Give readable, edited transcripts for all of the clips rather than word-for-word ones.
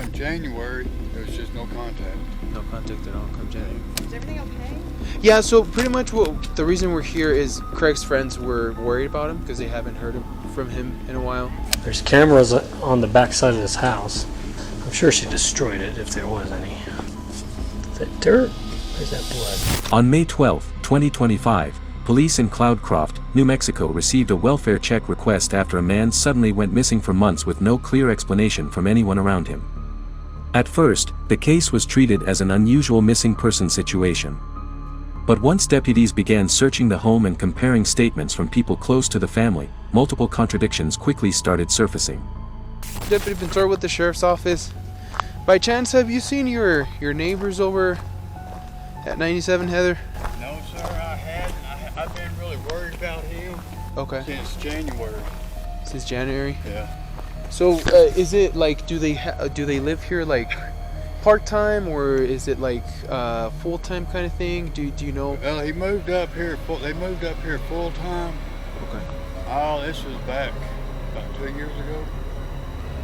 come January, there was just no contact. No contact at all come January. Is everything okay? Yeah, so pretty much the reason we're here is Craig's friends were worried about him because they haven't heard from him in a while. There's cameras on the back side of this house. I'm sure she destroyed it if there was any. Is that dirt? Where's that blood? On May 12, 2025, police in Cloudcroft, New Mexico received a welfare check request after a man suddenly went missing for months with no clear explanation from anyone around him. At first, the case was treated as an unusual missing person situation. But once deputies began searching the home and comparing statements from people close to the family, multiple contradictions quickly started surfacing. Deputy Pintor with the sheriff's office. By chance, have you seen your neighbors over at 97, Heather? No, sir, I hadn't. I've been really worried about him since January. Since January? Yeah. So, is it like, do they live here like part-time, or is it like full-time kind of thing? Do you know? Well, he moved up here. They moved up here full-time. Okay. Oh, this was back about 2 years ago.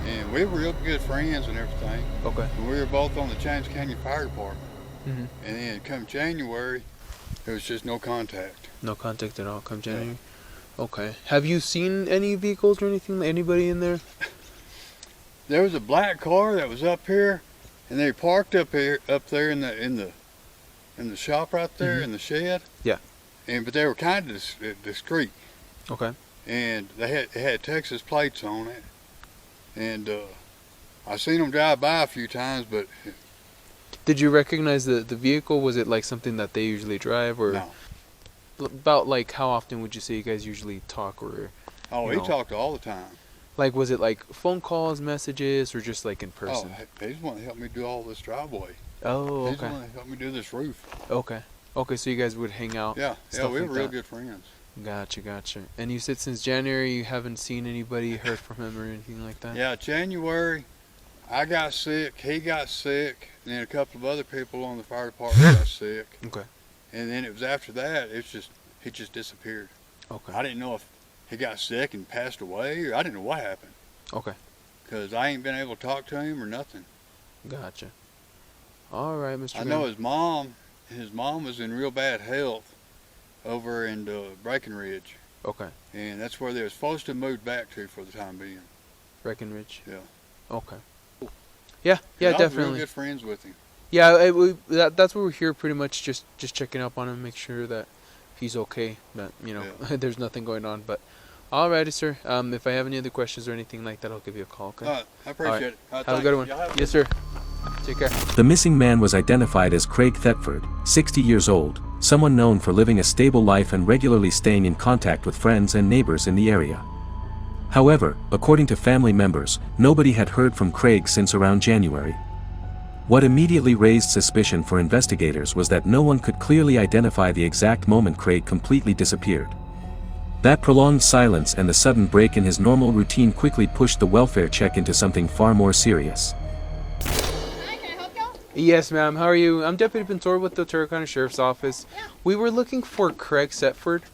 And we were real good friends and everything. Okay. And we were both on the James Canyon Fire Department. Mm-hmm. And then come January, there was just no contact. No contact at all come January? Yeah. Okay. Have you seen any vehicles or anything? Anybody in there? There was a black car that was up here, and they parked up there in the shop right there, mm-hmm. in the shed. Yeah. But they were kind of discreet. Okay. And they had Texas plates on it. And I seen them drive by a few times, but did you recognize the vehicle? Was it like something that they usually drive, or no. About like how often would you say you guys usually talk, or? Oh, he talked all the time. Like, was it like phone calls, messages, or just like in person? Oh, he's the one that helped me do all this driveway. Oh, okay. He's the one that helped me do this roof. Okay. Okay, so you guys would hang out. Yeah, we were like real good friends. Gotcha. And you said since January you haven't seen anybody, heard from him or anything like that? Yeah, January, I got sick, he got sick, and then a couple of other people on the fire department got sick. Okay. And then it was after that, he just disappeared. Okay. I didn't know if he got sick and passed away, or I didn't know what happened. Okay. Because I ain't been able to talk to him or nothing. Gotcha. All right, Mr. I know his mom was in real bad health over in Breckenridge. Okay. And that's where they were supposed to move back to for the time being. Breckenridge? Yeah. Okay. Yeah, I was definitely. real good friends with him. Yeah, that's what we're here pretty much, just checking up on him, make sure that he's okay, that, there's nothing going on. But alrighty, sir. If I have any other questions or anything like that, I'll give you a call, okay? All right, I appreciate it. Have a good one. Yes, sir. Take care. The missing man was identified as Craig Thetford, 60 years old, someone known for living a stable life and regularly staying in contact with friends and neighbors in the area. However, according to family members, nobody had heard from Craig since around January. What immediately raised suspicion for investigators was that no one could clearly identify the exact moment Craig completely disappeared. That prolonged silence and the sudden break in his normal routine quickly pushed the welfare check into something far more serious. Hi, can I help y'all? Yes, ma'am. How are you? I'm Deputy Pintor with the Turner County Sheriff's Office. Yeah. We were looking for Craig Thetford.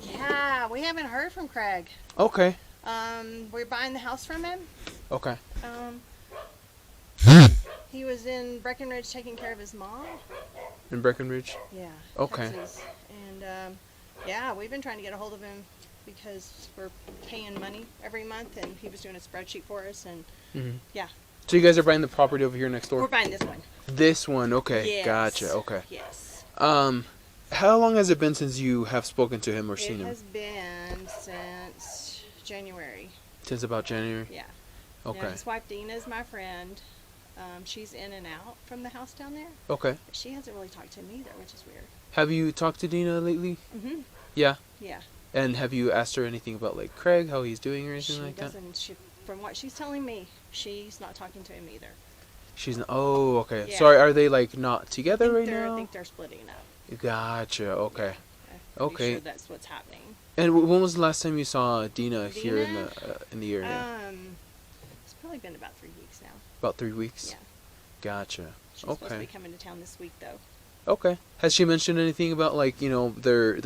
Yeah, we haven't heard from Craig. Okay. We're buying the house from him. Okay. He was in Breckenridge taking care of his mom. In Breckenridge? Yeah. Okay. Texas. And yeah, we've been trying to get a hold of him because we're paying money every month, and he was doing a spreadsheet for us, and yeah. So you guys are buying the property over here next door? We're buying this one. This one, okay. Yes. Gotcha, okay. Yes. How long has it been since you have spoken to him or seen It him? has been since January. Since about January? Yeah. Okay. Now, his wife Dina is my friend. She's in and out from the house down there. Okay. But she hasn't really talked to him either, which is weird. Have you talked to Dina lately? Mm-hmm. Yeah? Yeah. And have you asked her anything about, like, Craig, how he's doing or anything She like that? doesn't. From what she's telling me, she's not talking to him either. She's not. Oh, okay. Yeah. So are they, like, not together right now? I think they're splitting up. Gotcha, okay. I'm Okay. sure that's what's happening. And when was the last time you saw Dina here in the area? It's probably been about 3 weeks now. About 3 weeks? Yeah. Gotcha. She's supposed to Okay. be coming to town this week, though. Okay. Has she mentioned anything about, like, their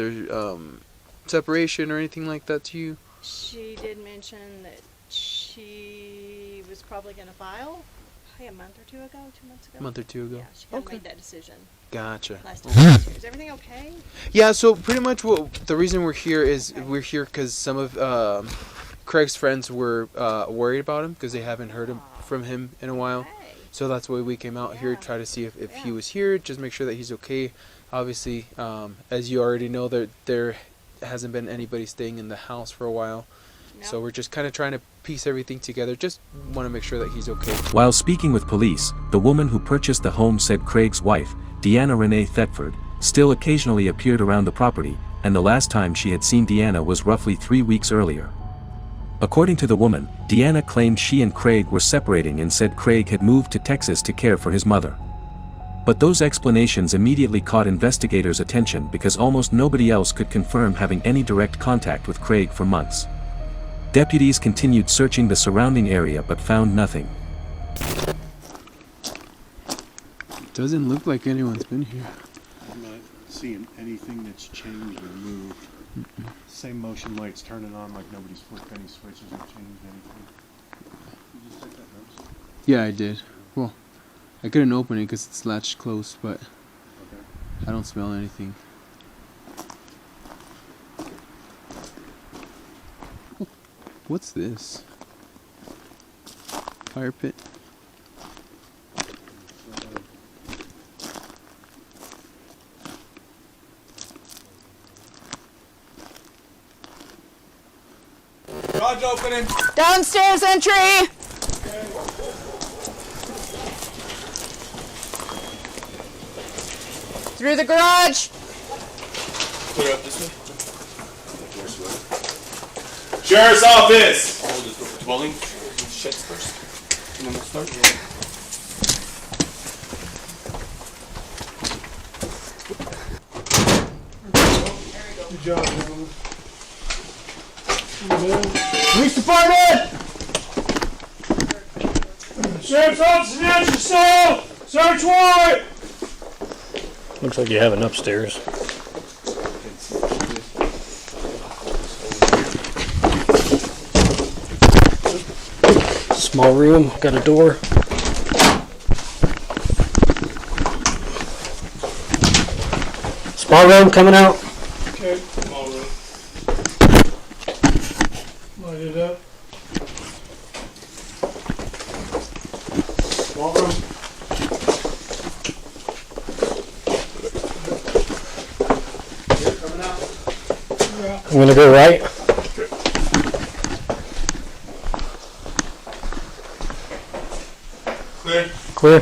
separation or anything like that to you? She did mention that she was probably going to file probably a month or 2 ago, 2 months ago. A month or 2 ago. Yeah, she kind of Okay. made that decision Gotcha. last time. Is everything okay? Yeah, so pretty much the reason we're here is we're here because some of Craig's friends were worried about him because they haven't heard from him in a while. Hey. So that's why we came out here to try to see if he was here, just make sure that he's okay. Obviously, as you already know, there hasn't been anybody staying in the house for a while. No. So we're just kind of trying to piece everything together. Just want to make sure that he's okay. While speaking with police, the woman who purchased the home said Craig's wife, Deanna Renee Thetford, still occasionally appeared around the property, and the last time she had seen Deanna was roughly 3 weeks earlier. According to the woman, Deanna claimed she and Craig were separating and said Craig had moved to Texas to care for his mother. But those explanations immediately caught investigators' attention because almost nobody else could confirm having any direct contact with Craig for months. Deputies continued searching the surrounding area but found nothing. Doesn't look like anyone's been here. I'm not seeing anything that's changed or moved. Same motion lights turning on like nobody's flipped any switches or changed anything. You just took that notice? Yeah, I did. Well, I couldn't open it because it's latched closed, but Okay. I don't smell anything. What's this? Fire pit? Garage opening. Downstairs entry! Through the garage! Clear up this way. Sheriff's office. We'll just go for dwelling sheds first. And then we'll start. Good job, gentlemen. Police department. Sheriff's office, announce your cell. Search warrant. Looks like you have an upstairs. Small room, got a door. Small room coming out. Okay, Small room. light it up. Small room. I'm gonna go right. Clear. Clear.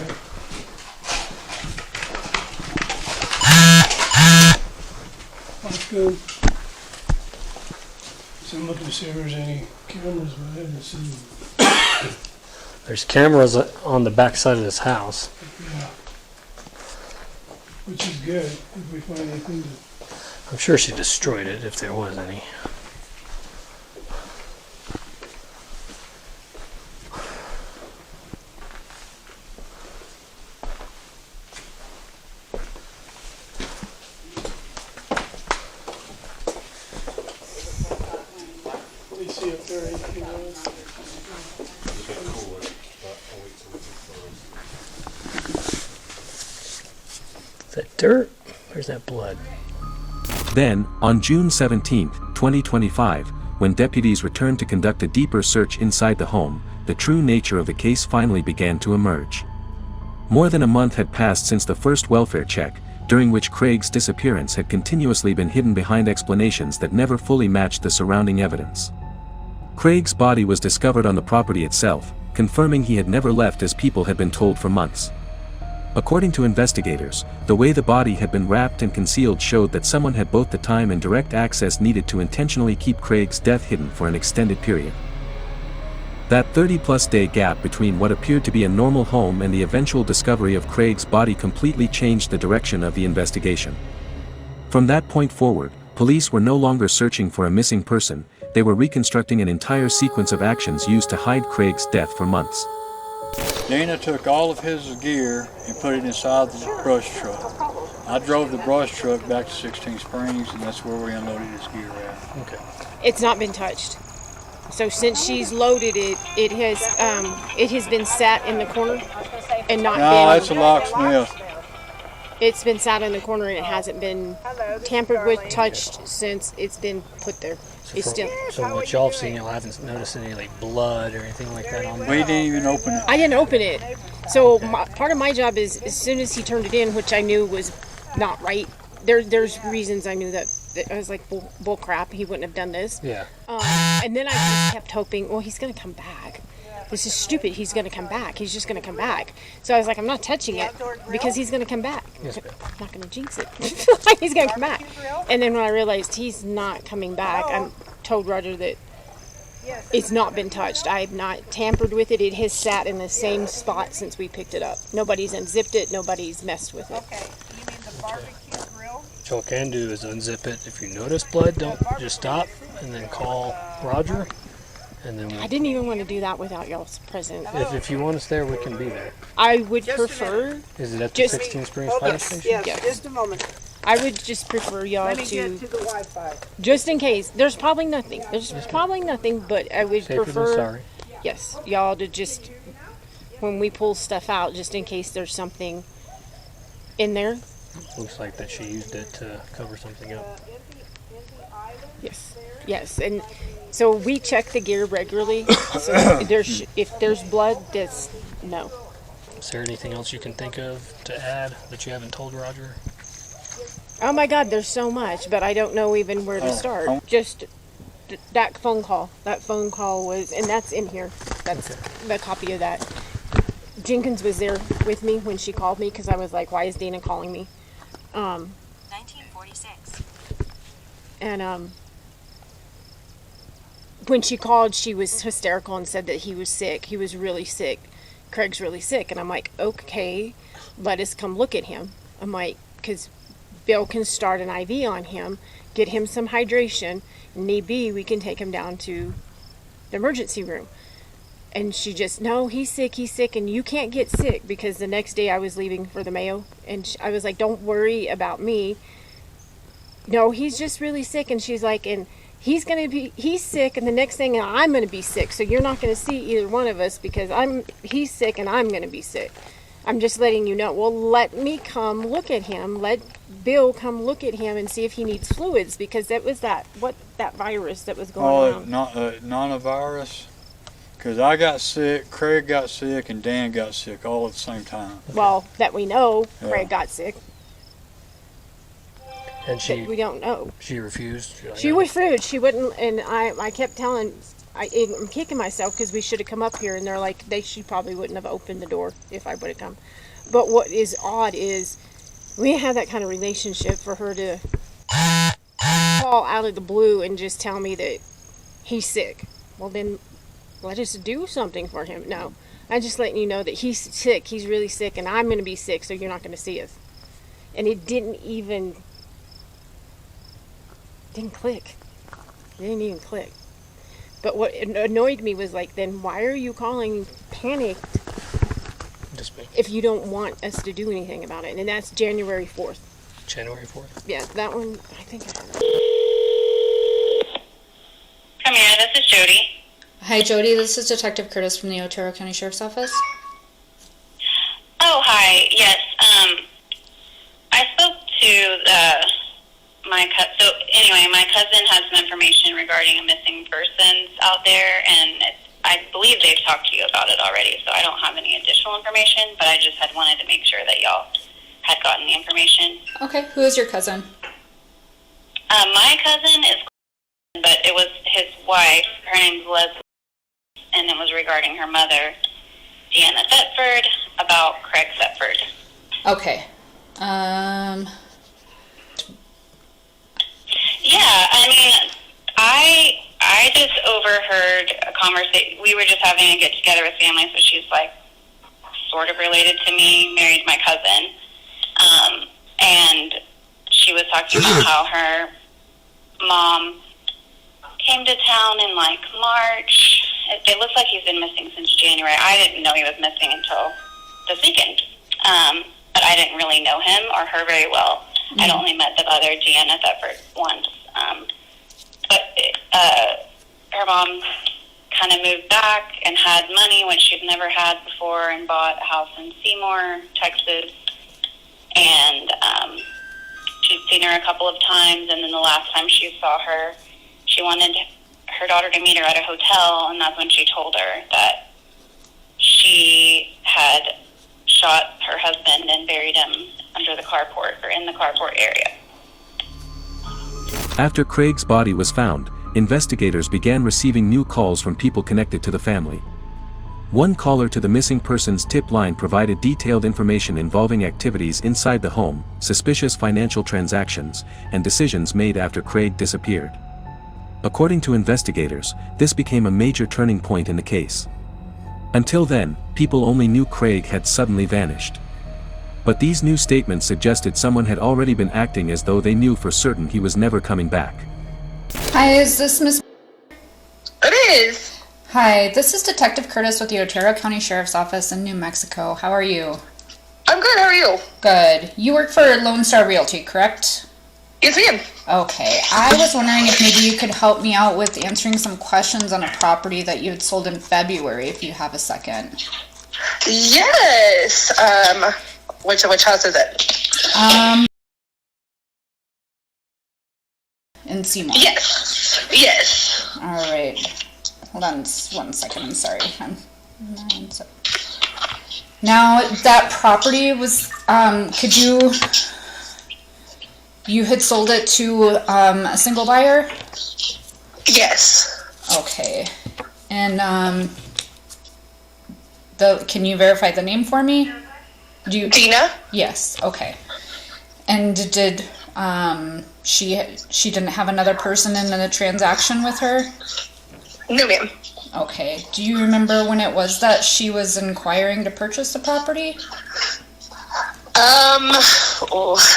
That's good. So I'm looking to see if there's any cameras, but I haven't seen them. There's cameras on the back side of this house. Yeah. Which is good if we find anything to. I'm sure she destroyed it if there was any. Let me see if there anything else. Is that dirt? Where's that blood? Then, on June 17, 2025, when deputies returned to conduct a deeper search inside the home, the true nature of the case finally began to emerge. More than a month had passed since the first welfare check, during which Craig's disappearance had continuously been hidden behind explanations that never fully matched the surrounding evidence. Craig's body was discovered on the property itself, confirming he had never left as people had been told for months. According to investigators, the way the body had been wrapped and concealed showed that someone had both the time and direct access needed to intentionally keep Craig's death hidden for an extended period. That 30-plus day gap between what appeared to be a normal home and the eventual discovery of Craig's body completely changed the direction of the investigation. From that point forward, police were no longer searching for a missing person, they were reconstructing an entire sequence of actions used to hide Craig's death for months. Dana took all of his gear and put it inside the brush truck. I drove the brush truck back to 16 Springs, and that's where we unloaded his gear at. Okay. It's not been touched. So since she's loaded it, it has been sat in the corner and not No, been. that's a locksmith. It's been sat in the corner and it hasn't been tampered with, touched since it's been put there. It's still. So what y'all have seen, y'all haven't noticed any like blood or anything like that on We there? didn't even open it. I didn't open it. So part of my job is as soon as he turned it in, which I knew was not right. There's reasons I knew that I was like bull crap. He wouldn't have done this. Yeah. And then I just kept hoping, well, he's gonna come back. This is stupid. He's gonna come back. He's just gonna come back. So I was like, I'm not touching it because he's gonna come back. Yes, I'm not gonna jinx it. He's gonna come back. And then when I realized he's not coming back, I told Roger that it's not been touched. I have not tampered with it. It has sat in the same spot since we picked it up. Nobody's unzipped it. Nobody's messed with it. Okay, you mean the barbecue grill? What y'all can do is unzip it. If you notice blood, don't just stop and then call Roger. And then I didn't even want to do that without y'all's present. if you want us there, we can be there. I would prefer. Is it at the Just- 16 Springs Fire Station? Yes, Yeah. just a moment. I would just prefer y'all Let me get to, to the Wi-Fi. just in case. There's probably nothing. But I would Safer prefer. than sorry. Yes, y'all to just when we pull stuff out, just in case there's something in there. Looks like that she used it to cover something up. Yes, and so we check the gear regularly. So if there's blood, that's no. Is there anything else you can think of to add that you haven't told Roger? Oh my God, there's so much, but I don't know even where to start. Just that phone call. That phone call was, and that's in here. That's the copy of that. Jenkins was there with me when she called me because I was like, "Why is Dana calling me?" 1946. And when she called, she was hysterical and said that he was sick. He was really sick. Craig's really sick, and I'm like, "Okay, let us come look at him." I'm like, because Bill can start an IV on him, get him some hydration. Need be, we can take him down to the emergency room. And she just, no, he's sick, and you can't get sick, because the next day I was leaving for the Mayo, and I was like, don't worry about me. No, he's just really sick, and she's like, and he's sick, and the next thing I'm going to be sick, so you're not going to see either one of us, because he's sick and I'm going to be sick. I'm just letting you know. Well, let me come look at him. Let Bill come look at him and see if he needs fluids, because that was that virus that was going on. Not a virus. Because I got sick, Craig got sick, and Dan got sick all at the same time. Well, that we know, Yeah. Craig got sick. And But we don't know. she refused. She refused. She wouldn't, and I kept telling. I'm kicking myself because we should have come up here, and they're like, she probably wouldn't have opened the door if I would have come. But what is odd is we have that kind of relationship for her to call out of the blue and just tell me that he's sick. Well, then let us do something for him. No, I'm just letting you know that he's sick. He's really sick, and I'm going to be sick, so you're not going to see us. And it didn't click. It didn't even click. But what annoyed me was like, then why are you calling panicked if you don't want us to do anything about it? And that's January 4th. January 4th? Yeah, that one, I think I have it. Come here, this is Jody. Hi, Jody. This is Detective Curtis from the Otero County Sheriff's Office. Oh, hi. Yes. I spoke to my cousin has some information regarding a missing persons out there, and I believe they've talked to you about it already, so I don't have any additional information, but I just had wanted to make sure that y'all had gotten the information. Okay, who is your cousin? My cousin is, but it was his wife. Her name's Leslie, and it was regarding her mother, Deanna Thetford, about Craig Thetford. Okay. Yeah, I mean, I just overheard a conversation. We were just having a get-together with family, so she's, like, sort of related to me, married my cousin. And she was talking about how her mom came to town in, like, March. It looks like he's been missing since January. I didn't know he was missing until this weekend. But I didn't really know him or her very well. Mm-hmm. I'd only met the other Deanna Thetford once. But her mom kind of moved back and had money, which she'd never had before, and bought a house in Seymour, Texas. And she'd seen her a couple of times, and then the last time she saw her, she wanted her daughter to meet her at a hotel, and that's when she told her that she had shot her husband and buried him under the carport, or in the carport area. After Craig's body was found, investigators began receiving new calls from people connected to the family. One caller to the missing persons tip line provided detailed information involving activities inside the home, suspicious financial transactions, and decisions made after Craig disappeared. According to investigators, this became a major turning point in the case. Until then, people only knew Craig had suddenly vanished. But these new statements suggested someone had already been acting as though they knew for certain he was never coming back. Hi, is this Miss? It is. Hi, this is Detective Curtis with the Otero County Sheriff's Office in New Mexico. How are you? I'm good. How are you? Good. You work for Lone Star Realty, correct? Yes, ma'am. Okay. I was wondering if maybe you could help me out with answering some questions on a property that you had sold in February, if you have a second. Yes. Which house is it? In Seymour. Yes. Yes. All right. Hold on 1 second. I'm sorry. Now, that property was, you had sold it to a single buyer? Yes. Okay. And can you verify the name for me? Dina? Yes. Okay. And did she didn't have another person in the transaction with her? No, ma'am. Okay. Do you remember when it was that she was inquiring to purchase the property?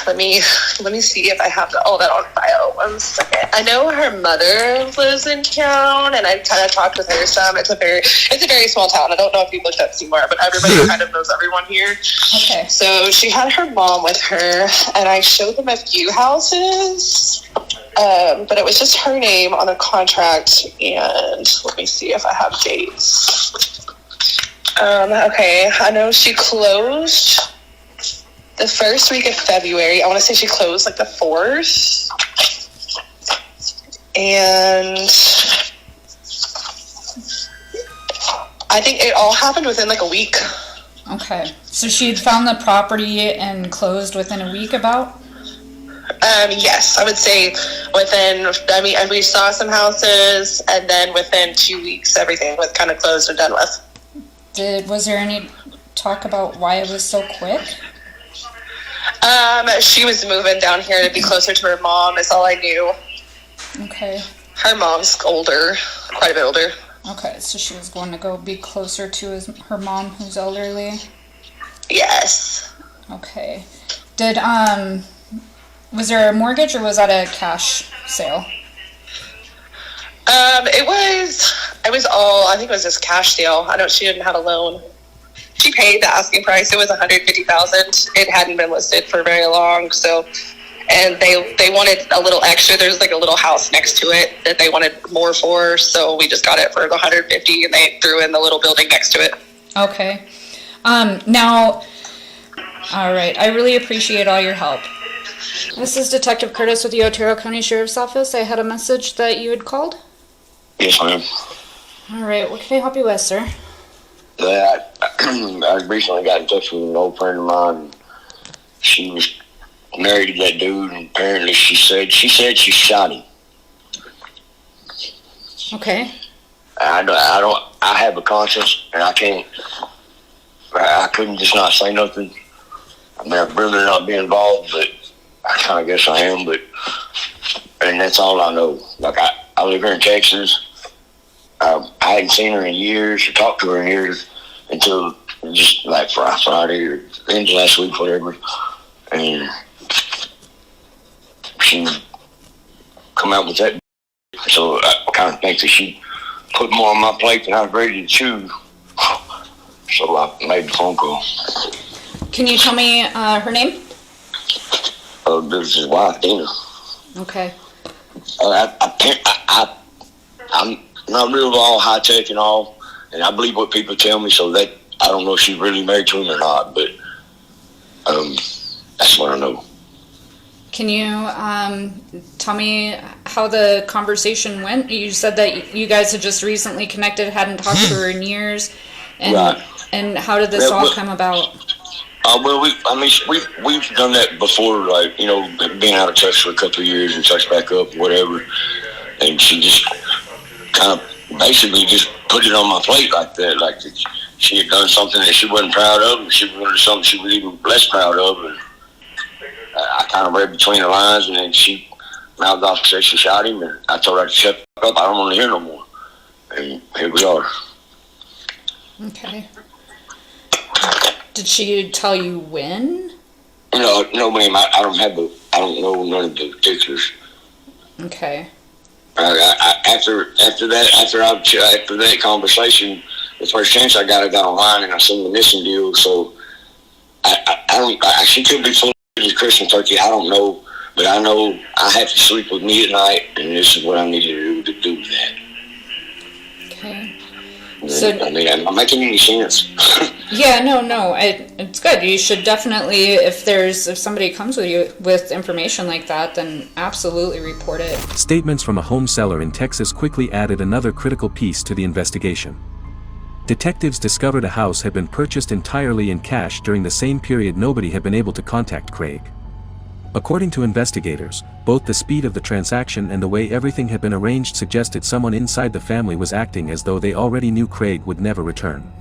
Let me see if I have all that on file. 1 second. I know her mother lives in town, and I kind of talked with her some. It's a very small town. I don't know if you've looked up Seymour, but everybody kind of knows everyone here. Okay. So she had her mom with her, and I showed them a few houses, but it was just her name on a contract. And let me see if I have dates. Okay, I know she closed the first week of February. I want to say she closed like the 4th. And I think it all happened within like a week. Okay. So she had found the property and closed within a week about? Yes, I would say and we saw some houses, and then within 2 weeks, everything was kind of closed and done with. Was there any talk about why it was so quick? She was moving down here to be closer to her mom. That's all I knew. Okay. Her mom's older, quite a bit older. Okay, so she was going to go be closer to her mom, who's elderly? Yes. Okay. Was there a mortgage, or was that a cash sale? It was all, I think it was just cash sale. I know she didn't have a loan. She paid the asking price. It was $150,000. It hadn't been listed for very long, so, and they wanted a little extra. There's like a little house next to it that they wanted more for, so we just got it for the $150,000, and they threw in the little building next to it. Okay. Now, all right. I really appreciate all your help. This is Detective Curtis with the Otero County Sheriff's Office. I had a message that you had called. Yes, ma'am. All right. What can I help you with, sir? I recently got in touch with an old friend of mine. She was married to that dude, and apparently she said she shot him. Okay. I have a conscience, and I couldn't just not say nothing. I mean, I'd rather not be involved, but I kind of guess I am. And that's all I know. Like I live here in Texas. I hadn't seen her in years or talked to her in years until just like Friday or end of last week, whatever. And she come out with that. So I kind of think that she put more on my plate than I was ready to chew. So I made the phone call. Can you tell me her name? This is his wife, Dina. Okay. not real all high tech and all, and I believe what people tell me. So that I don't know if she's really married to him or not, but that's what I know. Can you tell me how the conversation went? You said that you guys had just recently connected, hadn't talked to her in years, and Right. and how did this all come about? Well, we've done that before, like, you know, being out of touch for a couple of years and touch back up, whatever. And she just kind of basically just put it on my plate like that, like that she had done something that she wasn't proud of, and she was going to do something she was even less proud of. And I kind of read between the lines, and then she mouthed off and said she shot him, and I told her to shut up. I don't want to hear no more. And here we are. Okay. Did she tell you when? No, ma'am. I don't know none of the particulars. Okay. After that conversation, the first chance I got online, and I seen the missing deal. So she could be full of Christmas turkey. I don't know, but I know I have to sleep with me at night, and this is what I needed to do with that. Okay. So, I mean, am I making any sense? Yeah, no, it's good. You should definitely, if somebody comes with you with information like that, then absolutely report it. Statements from a home seller in Texas quickly added another critical piece to the investigation. Detectives discovered a house had been purchased entirely in cash during the same period nobody had been able to contact Craig. According to investigators, both the speed of the transaction and the way everything had been arranged suggested someone inside the family was acting as though they already knew Craig would never return.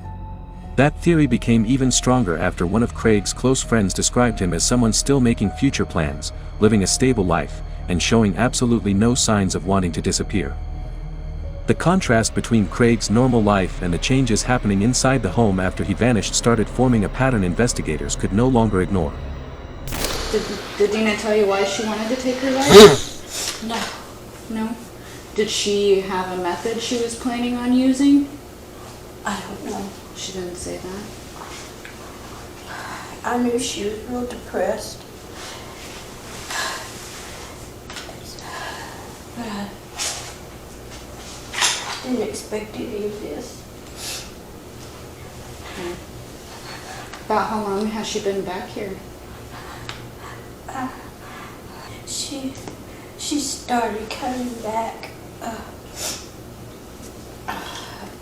That theory became even stronger after one of Craig's close friends described him as someone still making future plans, living a stable life, and showing absolutely no signs of wanting to disappear. The contrast between Craig's normal life and the changes happening inside the home after he vanished started forming a pattern investigators could no longer ignore. Did Dina tell you why she wanted to take her life? No. Did she have a method she was planning on using? I don't know. She didn't say that. I knew she was real depressed. But I didn't expect any of this. Okay. About how long has she been back here? She started coming back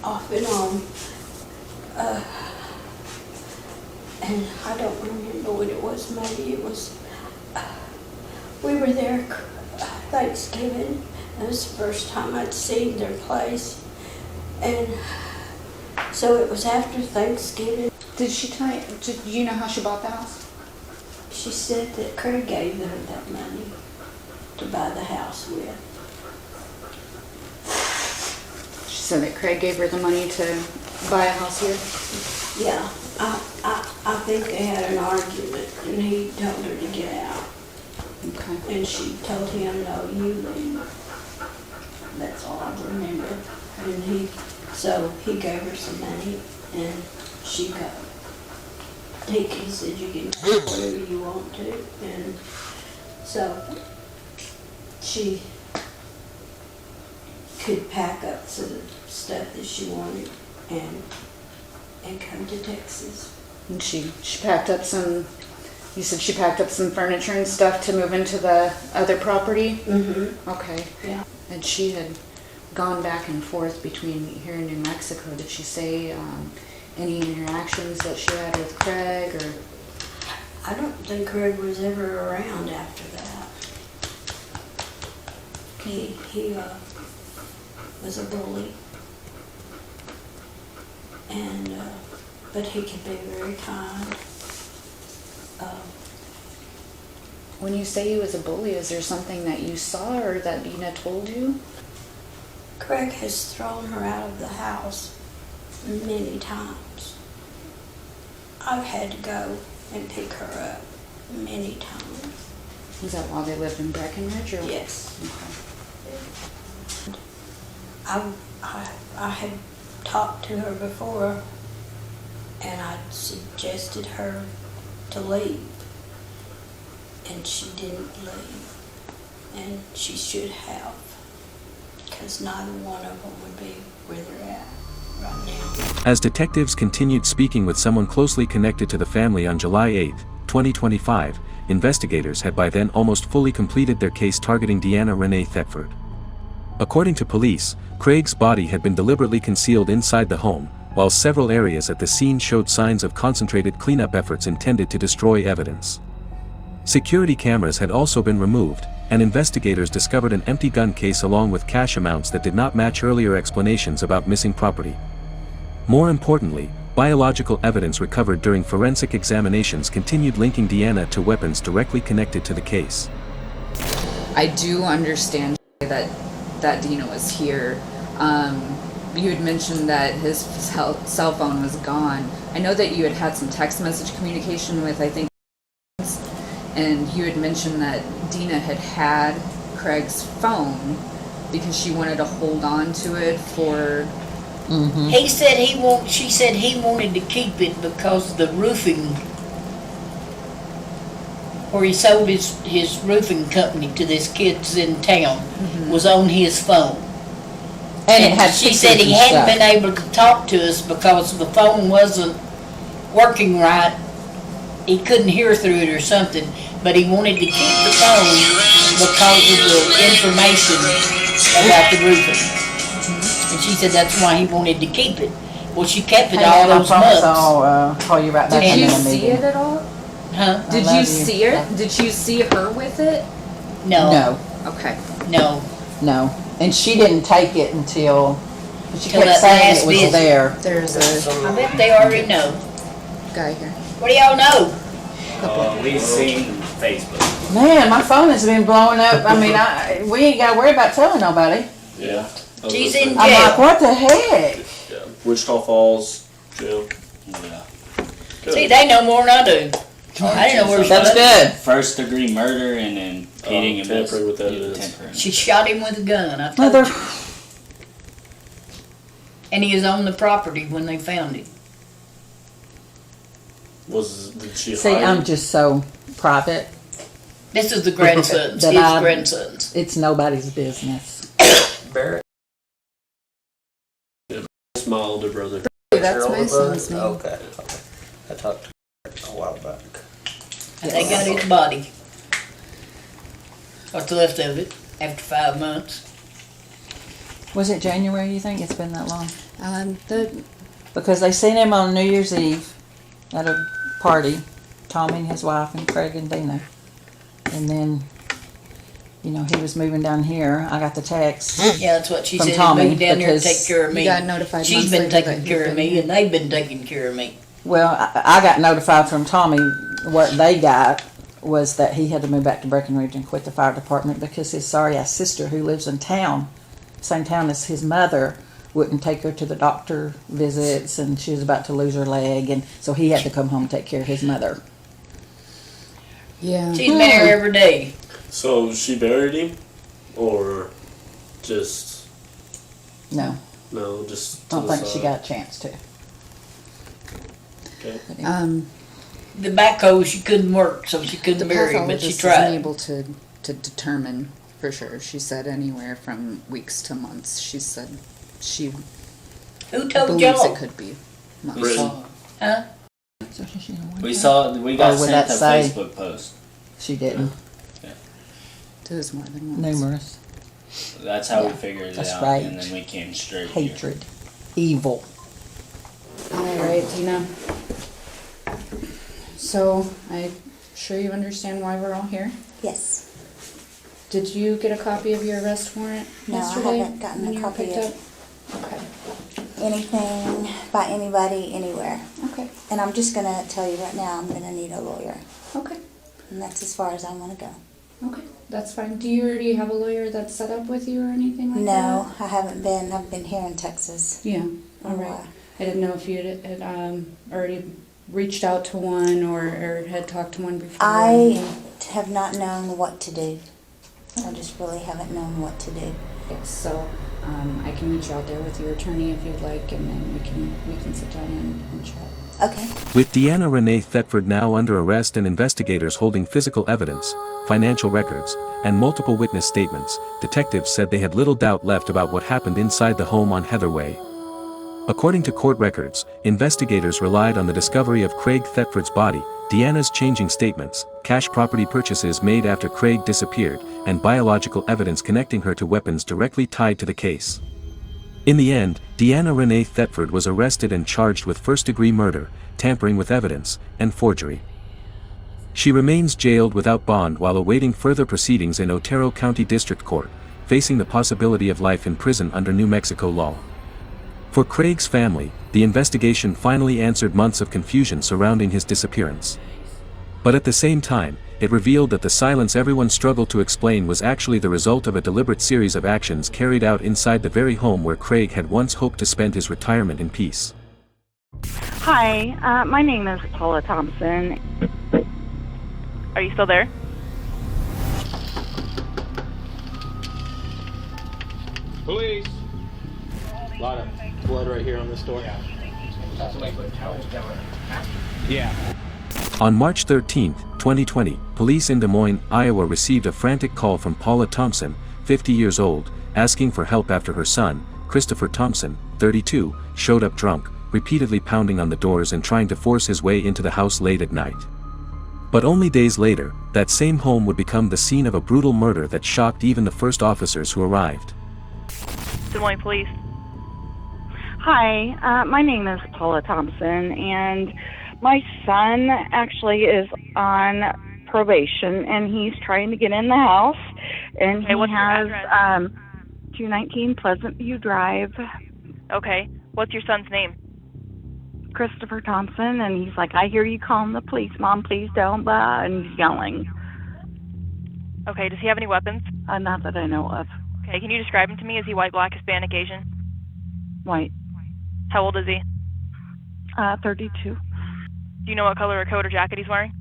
off and on. And I don't remember what it was. Maybe it was, we were there Thanksgiving. It was the first time I'd seen their place. And so it was after Thanksgiving. Did she tell you, do you know how she bought the house? She said that Craig gave her that money to buy the house with. She said that Craig gave her the money to buy a house here? Yeah, I think they had an argument, and he told her to get out. Okay. And she told him, no, you leave. That's all I remember. And so he gave her some money, and she got. He said you can do whatever you want to, and so she could pack up some stuff that she wanted and come to Texas. And she packed up some, you said she packed up some furniture and stuff to move into the other property? Mm-hmm. Okay. Yeah. And she had gone back and forth between here and New Mexico. Did she say any interactions that she had with Craig, or? I don't think Craig was ever around after that. He was a bully, and but he could be very kind. When you say he was a bully, is there something that you saw or that Dina told you? Craig has thrown her out of the house many times. I've had to go and pick her up many times. Was that while they lived in Breckenridge, or? Yes. Okay. I had talked to her before, and I suggested her to leave, and she didn't leave, and she should have, because neither one of them would be where they're at right now. As detectives continued speaking with someone closely connected to the family on July 8, 2025, investigators had by then almost fully completed their case targeting Deanna Renee Thetford. According to police, Craig's body had been deliberately concealed inside the home, while several areas at the scene showed signs of concentrated cleanup efforts intended to destroy evidence. Security cameras had also been removed, and investigators discovered an empty gun case along with cash amounts that did not match earlier explanations about missing property. More importantly, biological evidence recovered during forensic examinations continued linking Deanna to weapons directly connected to the case. I do understand that Dina was here. You had mentioned that his cell phone was gone. I know that you had some text message communication with, I think, and you had mentioned that Dina had Craig's phone because she wanted to hold on to it for... He said she said he wanted to keep it because the roofing, where he sold his roofing company to this kids in town, was on his phone. And it had she said he hadn't been able to talk to us because the phone wasn't working right. He couldn't hear through it or something, but he wanted to keep the phone because of the information about the roofing. And she said that's why he wanted to keep it. Well, she kept it all those months. I'll call you right back. Did you see it at all? Huh? Did you see it? Did you see her with it? No. No. Okay. No. No. And she didn't take it until she Till kept that saying last it was visit. there. There's a I bet they already know. guy here. What do y'all know? We've seen Facebook. Man, my phone has been blowing up. I mean, we ain't got to worry about telling nobody. Yeah. She's in jail. I'm like, what the heck? Yeah. Wichita Falls jail. Yeah. See, they know more than I do. I didn't know where she was. That's good. First degree murder and then hitting him tampering with evidence. She shot him with a gun. I told you. And he was on the property when they found him. Did she See, hide? I'm just so private. This is the grandson's. that His I- grandson's. It's nobody's business. Barrett. That's my older brother. That's my son's name. Okay. I talked to her a while back. And they got his body. What's left of it after 5 months. Was it January, you think? It's been that long? The Because they seen him on New Year's Eve at a party, Tommy and his wife and Craig and Dina. And then, you know, he was moving down here. I got the text. Yeah, that's what she from said. Tommy, Moved down here to because take care of me. You got notified She's months been later taking that care he'd of been me, and they've been taking care of me. Well, I got notified from Tommy. What they got was that he had to move back to Breckenridge and quit the fire department because his sorry-ass sister, who lives in town, same town as his mother, wouldn't take her to the doctor visits, and she was about to lose her leg, and so he had to come home and take care of his mother. Yeah. She's been here every day. So she buried him, or just No, no, just. I don't think she got a chance to. Okay. The backhoe, she couldn't work, so she couldn't The bury him, but she pathologist tried. isn't able to determine for sure. She said anywhere from weeks to months. She said she Who told believes y'all? it could be months. Britain. Huh? We got Or would sent that a say- Facebook post. She didn't. There's more than once. Numerous. That's how we Yeah, figured it that's out, right. and then we came straight here. Hatred. Evil. All right, Tina. So, I'm sure you understand why we're all here. Yes. Did you get a copy of your arrest warrant No, yesterday? I haven't gotten when a you were copy picked yet. up? Okay. Anything by anybody, anywhere. Okay. And I'm just gonna tell you right now, I'm gonna need a lawyer. Okay. And that's as far as I wanna go. Okay, that's fine. Do you already have a lawyer that's set up with you or anything like that? No, I haven't been. I've been here in Texas. Yeah. All right. I didn't know if you had already reached out to one or had talked to one before. I have not known what to do. I just really haven't known what to do. Yes, so I can meet you out there with your attorney if you'd like, and then we can sit down and chat. Okay. With Deanna Renee Thetford now under arrest and investigators holding physical evidence, financial records, and multiple witness statements, detectives said they had little doubt left about what happened inside the home on Heather Way. According to court records, investigators relied on the discovery of Craig Thetford's body, Deanna's changing statements, cash property purchases made after Craig disappeared, and biological evidence connecting her to weapons directly tied to the case. In the end, Deanna Renee Thetford was arrested and charged with first-degree murder, tampering with evidence, and forgery. She remains jailed without bond while awaiting further proceedings in Otero County District Court, facing the possibility of life in prison under New Mexico law. For Craig's family, the investigation finally answered months of confusion surrounding his disappearance. But at the same time, it revealed that the silence everyone struggled to explain was actually the result of a deliberate series of actions carried out inside the very home where Craig had once hoped to spend his retirement in peace. Hi, my name is Paula Thompson. Are you still there? Police! A lot of blood right here on this door. Yeah. On March 13, 2020, police in Des Moines, Iowa received a frantic call from Paula Thompson, 50 years old, asking for help after her son, Christopher Thompson, 32, showed up drunk, repeatedly pounding on the doors and trying to force his way into the house late at night. But only days later, that same home would become the scene of a brutal murder that shocked even the first officers who arrived. Des Moines Police. Hi, my name is Paula Thompson, and my son actually is on probation, and he's trying to get in the house, and he has 219 Pleasant View Drive. Okay. What's your son's name? Christopher Thompson, and he's like, I hear you calling the police, Mom, please don't, blah, and he's yelling. Okay. Does he have any weapons? Not that I know of. Okay. Can you describe him to me? Is he white, black, Hispanic, Asian? White. How old is he? 32. Do you know what color coat or jacket he's wearing?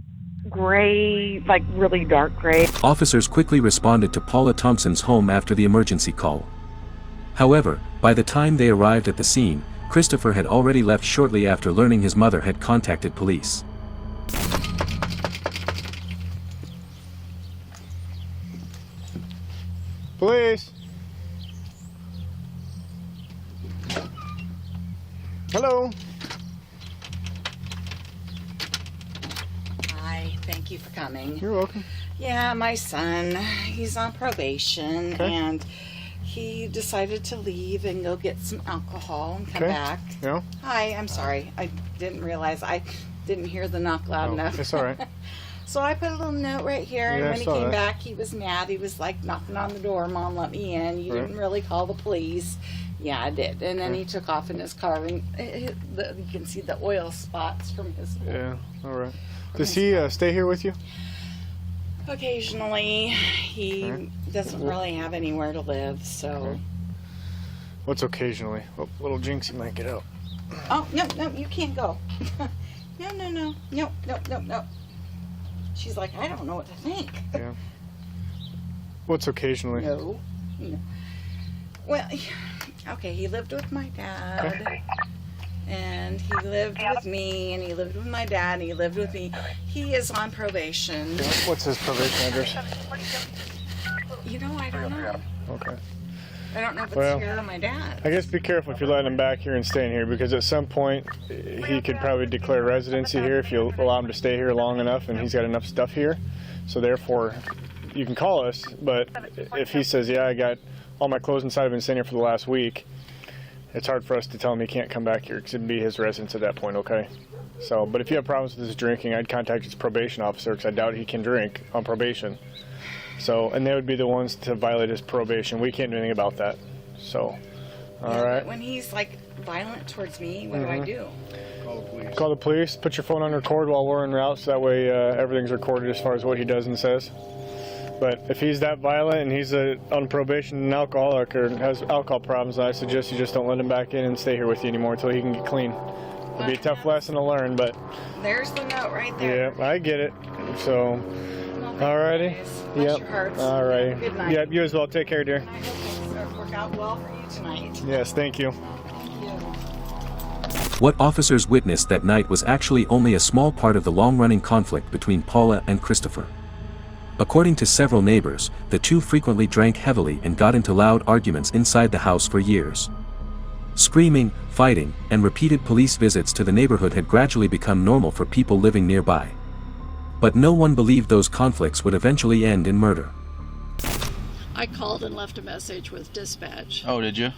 Gray, like really dark gray. Officers quickly responded to Paula Thompson's home after the emergency call. However, by the time they arrived at the scene, Christopher had already left shortly after learning his mother had contacted police. Police! Hello? Hi, thank you for coming. You're welcome. Yeah, my son, he's on probation, Okay. and he decided to leave and go get some alcohol and come Okay. back. Yeah? Hi, I'm sorry. I didn't realize. I didn't hear the knock loud Oh, enough. it's all right. So I put a little note right here, and Yeah, I when he saw came that. back, he was mad. He was like knocking on the door, Mom, let me in. You Right. didn't really call the police. Yeah, I did. And then Okay. he took off in his car, and you can see the oil spots from his. Yeah, all right. Does he stay here with you? Occasionally, he Alright. doesn't really have anywhere to live, so. Okay. What's occasionally? What little jinx you might get out. Oh, no, you can't go. No. She's like, I don't know what to think. Yeah. What's occasionally? No. Well, okay, he lived with my dad, Okay. and he lived with me, and he lived with my dad, and he lived with me. He is on probation. Yeah, what's his probation address? You know, I don't know. Okay. I don't know if it's Well, here or my dad. I guess be careful if you're letting him back here and staying here, because at some point he could probably declare residency here if you allow him to stay here long enough, and he's got enough stuff here. So therefore, you can call us, but if he says, yeah, I got all my clothes inside, I've been staying here for the last week, it's hard for us to tell him he can't come back here because it'd be his residence at that point, okay? So, but if you have problems with his drinking, I'd contact his probation officer because I doubt he can drink on probation. So, and they would be the ones to violate his probation. We can't do anything about that. So, all right. But when he's like violent towards me, what do I do? Call the police. Put your phone on record while we're en route, so that way everything's recorded as far as what he does and says. But if he's that violent and he's on probation and alcoholic or has alcohol problems, I suggest you just don't let him back in and stay here with you anymore until he can get clean. It'll be a tough lesson to learn, but There's the note right there. yeah, I get it. So, alrighty. Bless your hearts. All right. Good night. Yep. You as well. Take care, dear. I hope things work out well for you tonight. Yes. Thank you. What officers witnessed that night was actually only a small part of the long-running conflict between Paula and Christopher. According to several neighbors, the two frequently drank heavily and got into loud arguments inside the house for years. Screaming, fighting, and repeated police visits to the neighborhood had gradually become normal for people living nearby. But no one believed those conflicts would eventually end in murder. I called and left a message with dispatch. Oh, did you?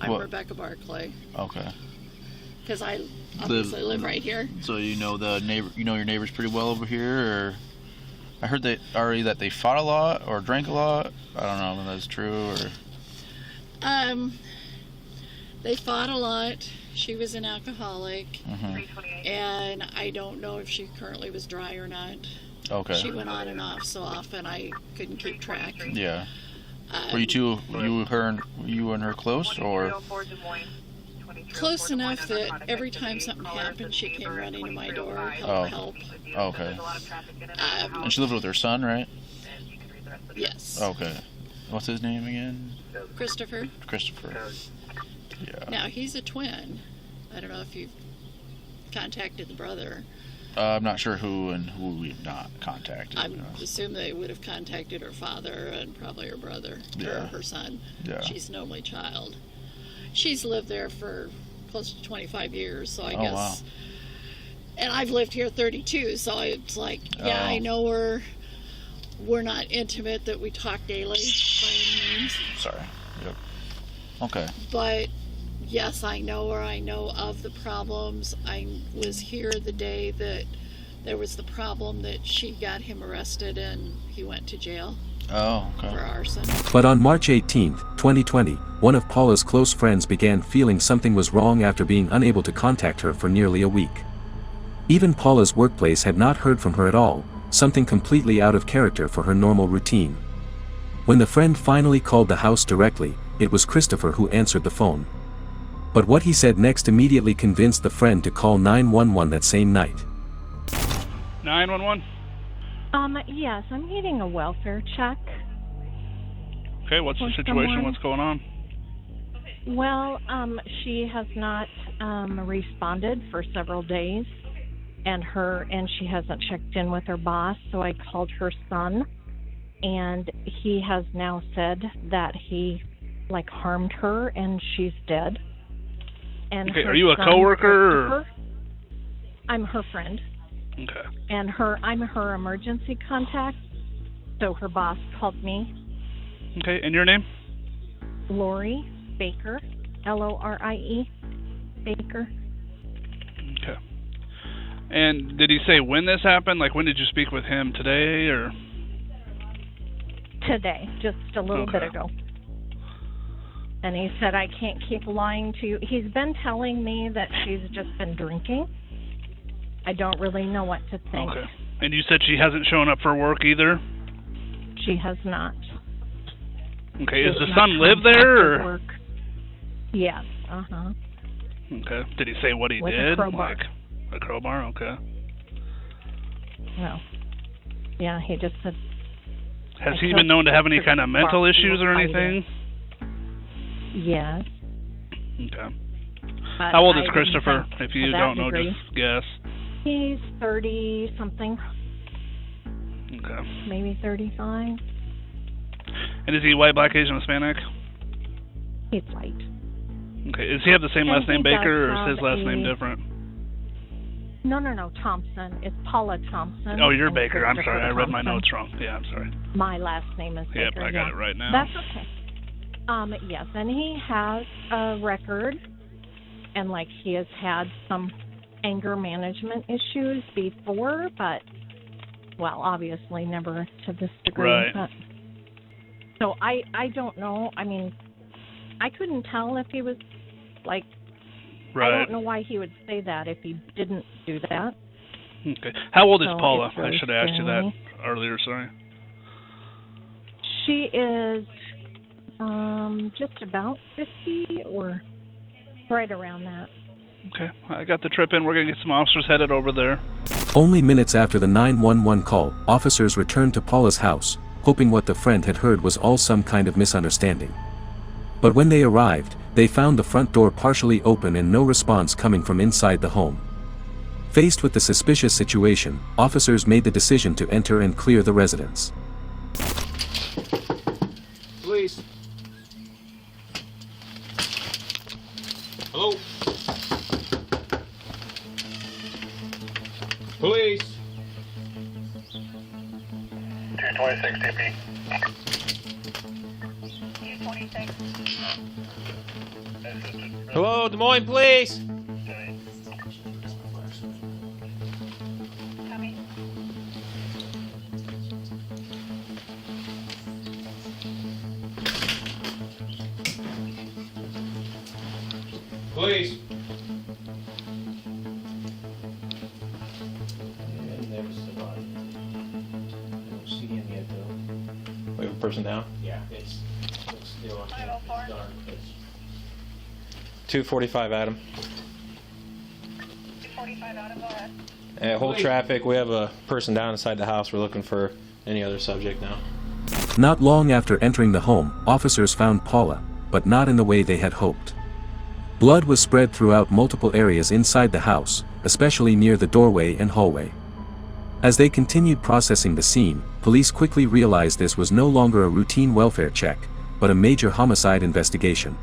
I'm What? Rebecca Barclay. Okay. Because I obviously live right here. So you know the neighbor, you know your neighbors pretty well over here, or I heard that they fought a lot or drank a lot. I don't know if that's true or. They fought a lot. She was an alcoholic, and I don't know if she currently was dry or not. Okay. She went on and off so often I couldn't keep track. Yeah. Were you and her close, or? Close enough that every time something happened, she came running to my door, help. Okay. And she lived with her son, right? Yes. Okay. What's his name again? Christopher. Yeah. Now, he's a twin. I don't know if you've contacted the brother. I'm not sure who we've not contacted. I assume they would have contacted her father and probably her brother, or her son. Yeah. She's an only child. She's lived there for close to 25 years, so I guess. Wow. And I've lived here 32, so it's like, yeah, I know we're not intimate, that we talk daily by any means. Sorry. Yep. Okay. But yes, I know her. I know of the problems. I was here the day that there was the problem that she got him arrested and he went to jail. Oh, okay. For arson. But on March 18, 2020, one of Paula's close friends began feeling something was wrong after being unable to contact her for nearly a week. Even Paula's workplace had not heard from her at all, something completely out of character for her normal routine. When the friend finally called the house directly, it was Christopher who answered the phone. But what he said next immediately convinced the friend to call 911 that same night. 911? Yes, I'm needing a welfare check. Okay, what's the For situation? someone. What's going on? Well, she has not responded for several days, and she hasn't checked in with her boss, so I called her son, and he has now said that he harmed her and she's dead. And Okay, her are you a son, coworker, or? Christopher, I'm her friend. Okay. And I'm her emergency contact, so her boss called me. Okay, and your name? Lori Baker, Lorie Baker. Okay. And did he say when this happened? Like, when did you speak with him? Today, or? Today, just a little bit ago. And he said, I can't keep lying to you. He's been telling me that she's just been drinking. I don't really know what to think. Okay. And you said she hasn't shown up for work either? She has not. Okay, She does the has son not live there, contacted or? work. Yes, uh-huh. Okay. Did he say what he With a did? crowbar. Like, a crowbar? Okay. No. Yeah, he just said... Has I he killed been known to have any Christopher kind of mental Barkley issues or with anything? Yes. Okay. But How old is I Christopher? didn't If to you that don't know, degree. just guess. He's 30-something, Okay. maybe 35. And is he white, black, Asian, Hispanic? He's white. Okay. Does he have the same And last name he does Baker, or is his have last name a- different? No, Thompson. It's Paula Thompson. Oh, you're and Baker. I'm Christopher sorry. I read my Thompson. notes wrong. Yeah, I'm sorry. My last name is Yep, Baker. I got yeah. it right now. That's okay. Yes, and he has a record, and he has had some anger management issues before, but obviously never to this degree. Right. But, so I don't know. I mean, I couldn't tell if he was I Right. don't know why he would say that if he didn't do that. Okay. How old is So Paula? it's I really should have asked you that scary. earlier. Sorry. She is just about 50 or right around that. Okay. I got the trip in. We're gonna get some officers headed over there. Only minutes after the 911 call, officers returned to Paula's house, hoping what the friend had heard was all some kind of misunderstanding. But when they arrived, they found the front door partially open and no response coming from inside the home. Faced with the suspicious situation, officers made the decision to enter and clear the residence. Police. Hello. Police. 226 TP. 226. Hello, Des Moines Police. Police. And there's the body. I don't see him yet though. We have a person down. Yeah, it's still on camera. It's dark. It's 245 Adam. 245 Adam, go ahead. Hold traffic. We have a person down inside the house. We're looking for any other subject now. Not long after entering the home, officers found Paula, but not in the way they had hoped. Blood was spread throughout multiple areas inside the house, especially near the doorway and hallway. As they continued processing the scene, police quickly realized this was no longer a routine welfare check, but a major homicide investigation.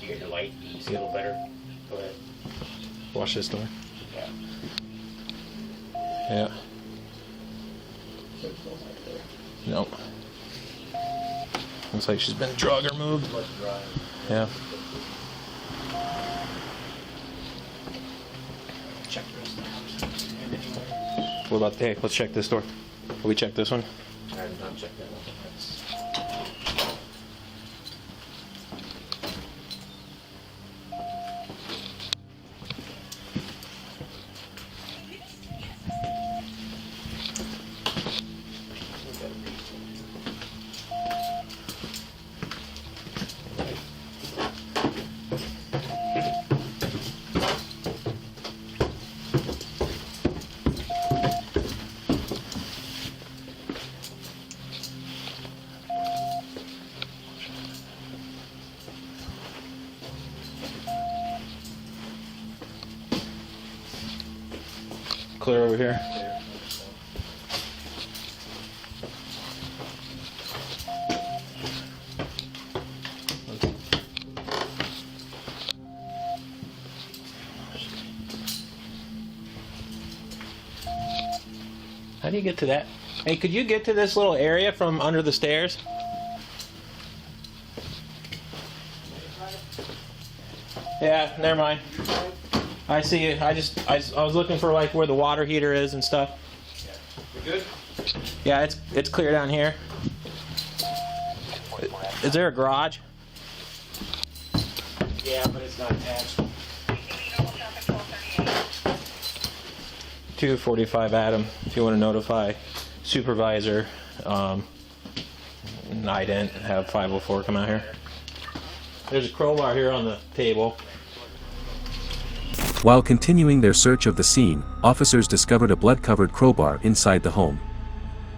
You get the light. You see a little better. Go ahead. Watch this door. Yeah. Yeah. Nope. Looks like she's been drugged or moved. Yeah. Check this. What about, hey, let's check this door. Will we check this one? I have not checked that one. Clear over here. How do you get to that? Hey, could you get to this little area from under the stairs? Yeah, never mind. I see you. I was looking for like where the water heater is and stuff. You good? Yeah, it's clear down here. Is there a garage? Yeah, but it's not attached. 245 Adam, if you want to notify supervisor, ident, have 504 come out here. There's a crowbar here on the table. While continuing their search of the scene, officers discovered a blood-covered crowbar inside the home.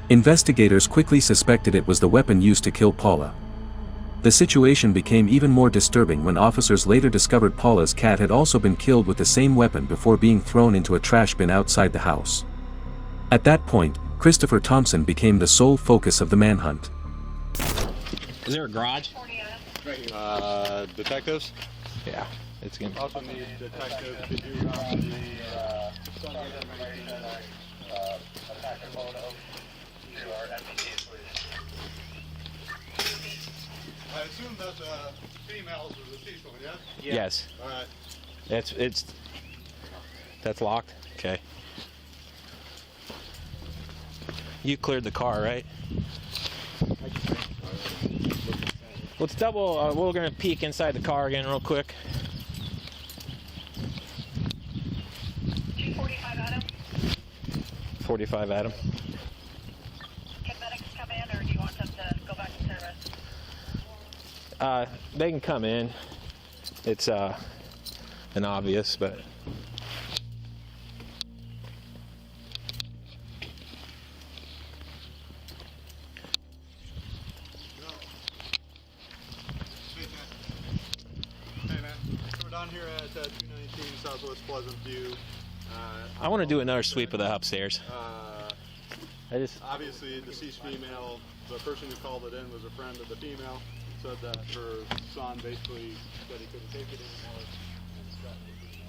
Investigators quickly suspected it was the weapon used to kill Paula. The situation became even more disturbing when officers later discovered Paula's cat had also been killed with the same weapon before being thrown into a trash bin outside the house. At that point, Christopher Thompson became the sole focus of the manhunt. Is there a garage? Detectives? Yeah, it's gonna be. Also need detectives to do the Sunday information, attacker photo to our MPTs, please. I assume that the females are deceased one, yes? Yes. All right. That's locked. Okay. You cleared the car, right? Let's double. We're gonna peek inside the car again, real quick. 245 Adam. 45 Adam. Can medics come in, or do you want them to go back to service? They can come in. It's an obvious, but. Hey man, come down 819 Southwest Pleasant View. I want to do another sweep of the upstairs. Obviously, deceased female, the person who called it in was a friend of the female, said that her son basically said he couldn't take it anymore. And threatened the female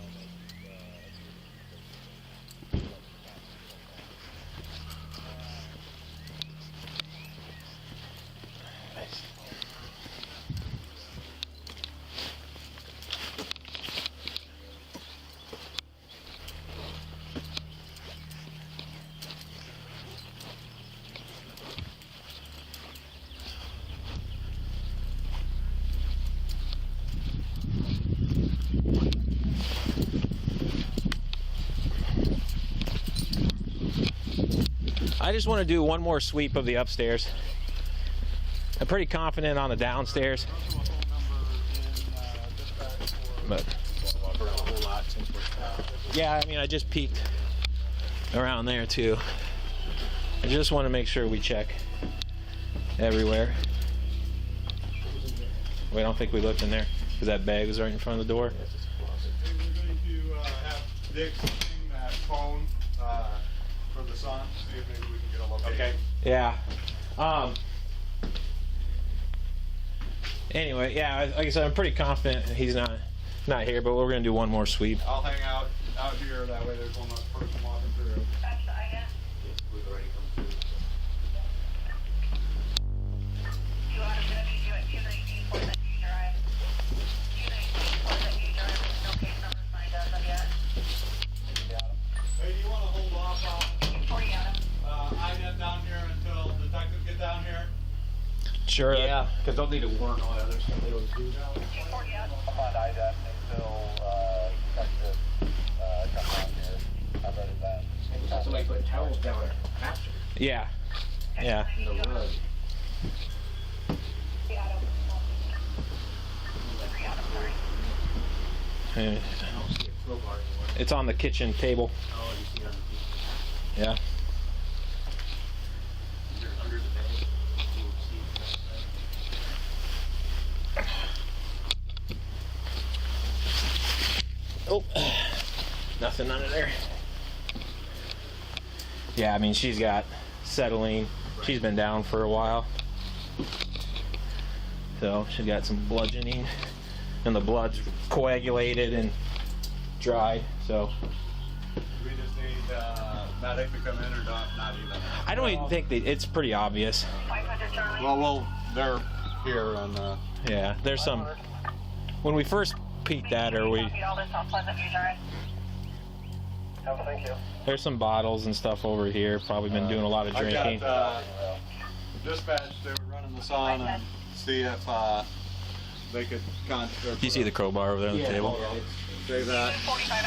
I just want to do one more sweep of the upstairs. I'm pretty confident on the downstairs. But yeah, I mean, I just peeked around there too. I just want to make sure we check everywhere. We don't think we looked in there because that bag was right in front of the door. We're going to have Dick swing that phone for the son, see if maybe we can get a location. Okay. Yeah. Anyway, yeah, like I said, I'm pretty confident he's not here, but we're gonna do one more sweep. I'll hang out here, that way there's one less person walking through. Hey, do you want to hold off on INET down here until detectives get down here? Sure. Yeah, because they'll need to warrant all that other stuff they don't do. Come on, IDET until detective comes down here. How about that? Somebody put towels down there after. Yeah. Yeah. In the rug. And I don't see a crowbar anymore. it's on the kitchen table. Oh, you see it on the Yeah. under the bed. Oh, nothing under there. Yeah, I mean, she's got acetylene. She's been down for a while. So she's got some bludgeoning, and the blood's coagulated and dried. So Do we just need medic to come in or not even? I don't even think it's pretty obvious. Well, they're here and Yeah, there's some. When we first peeked at her, Thank you. there's some bottles and stuff over here. Probably been doing a lot of drinking. I got dispatch. They were running the sauna and see if they could contact. Do you see the crowbar over there on the table? Say that. 45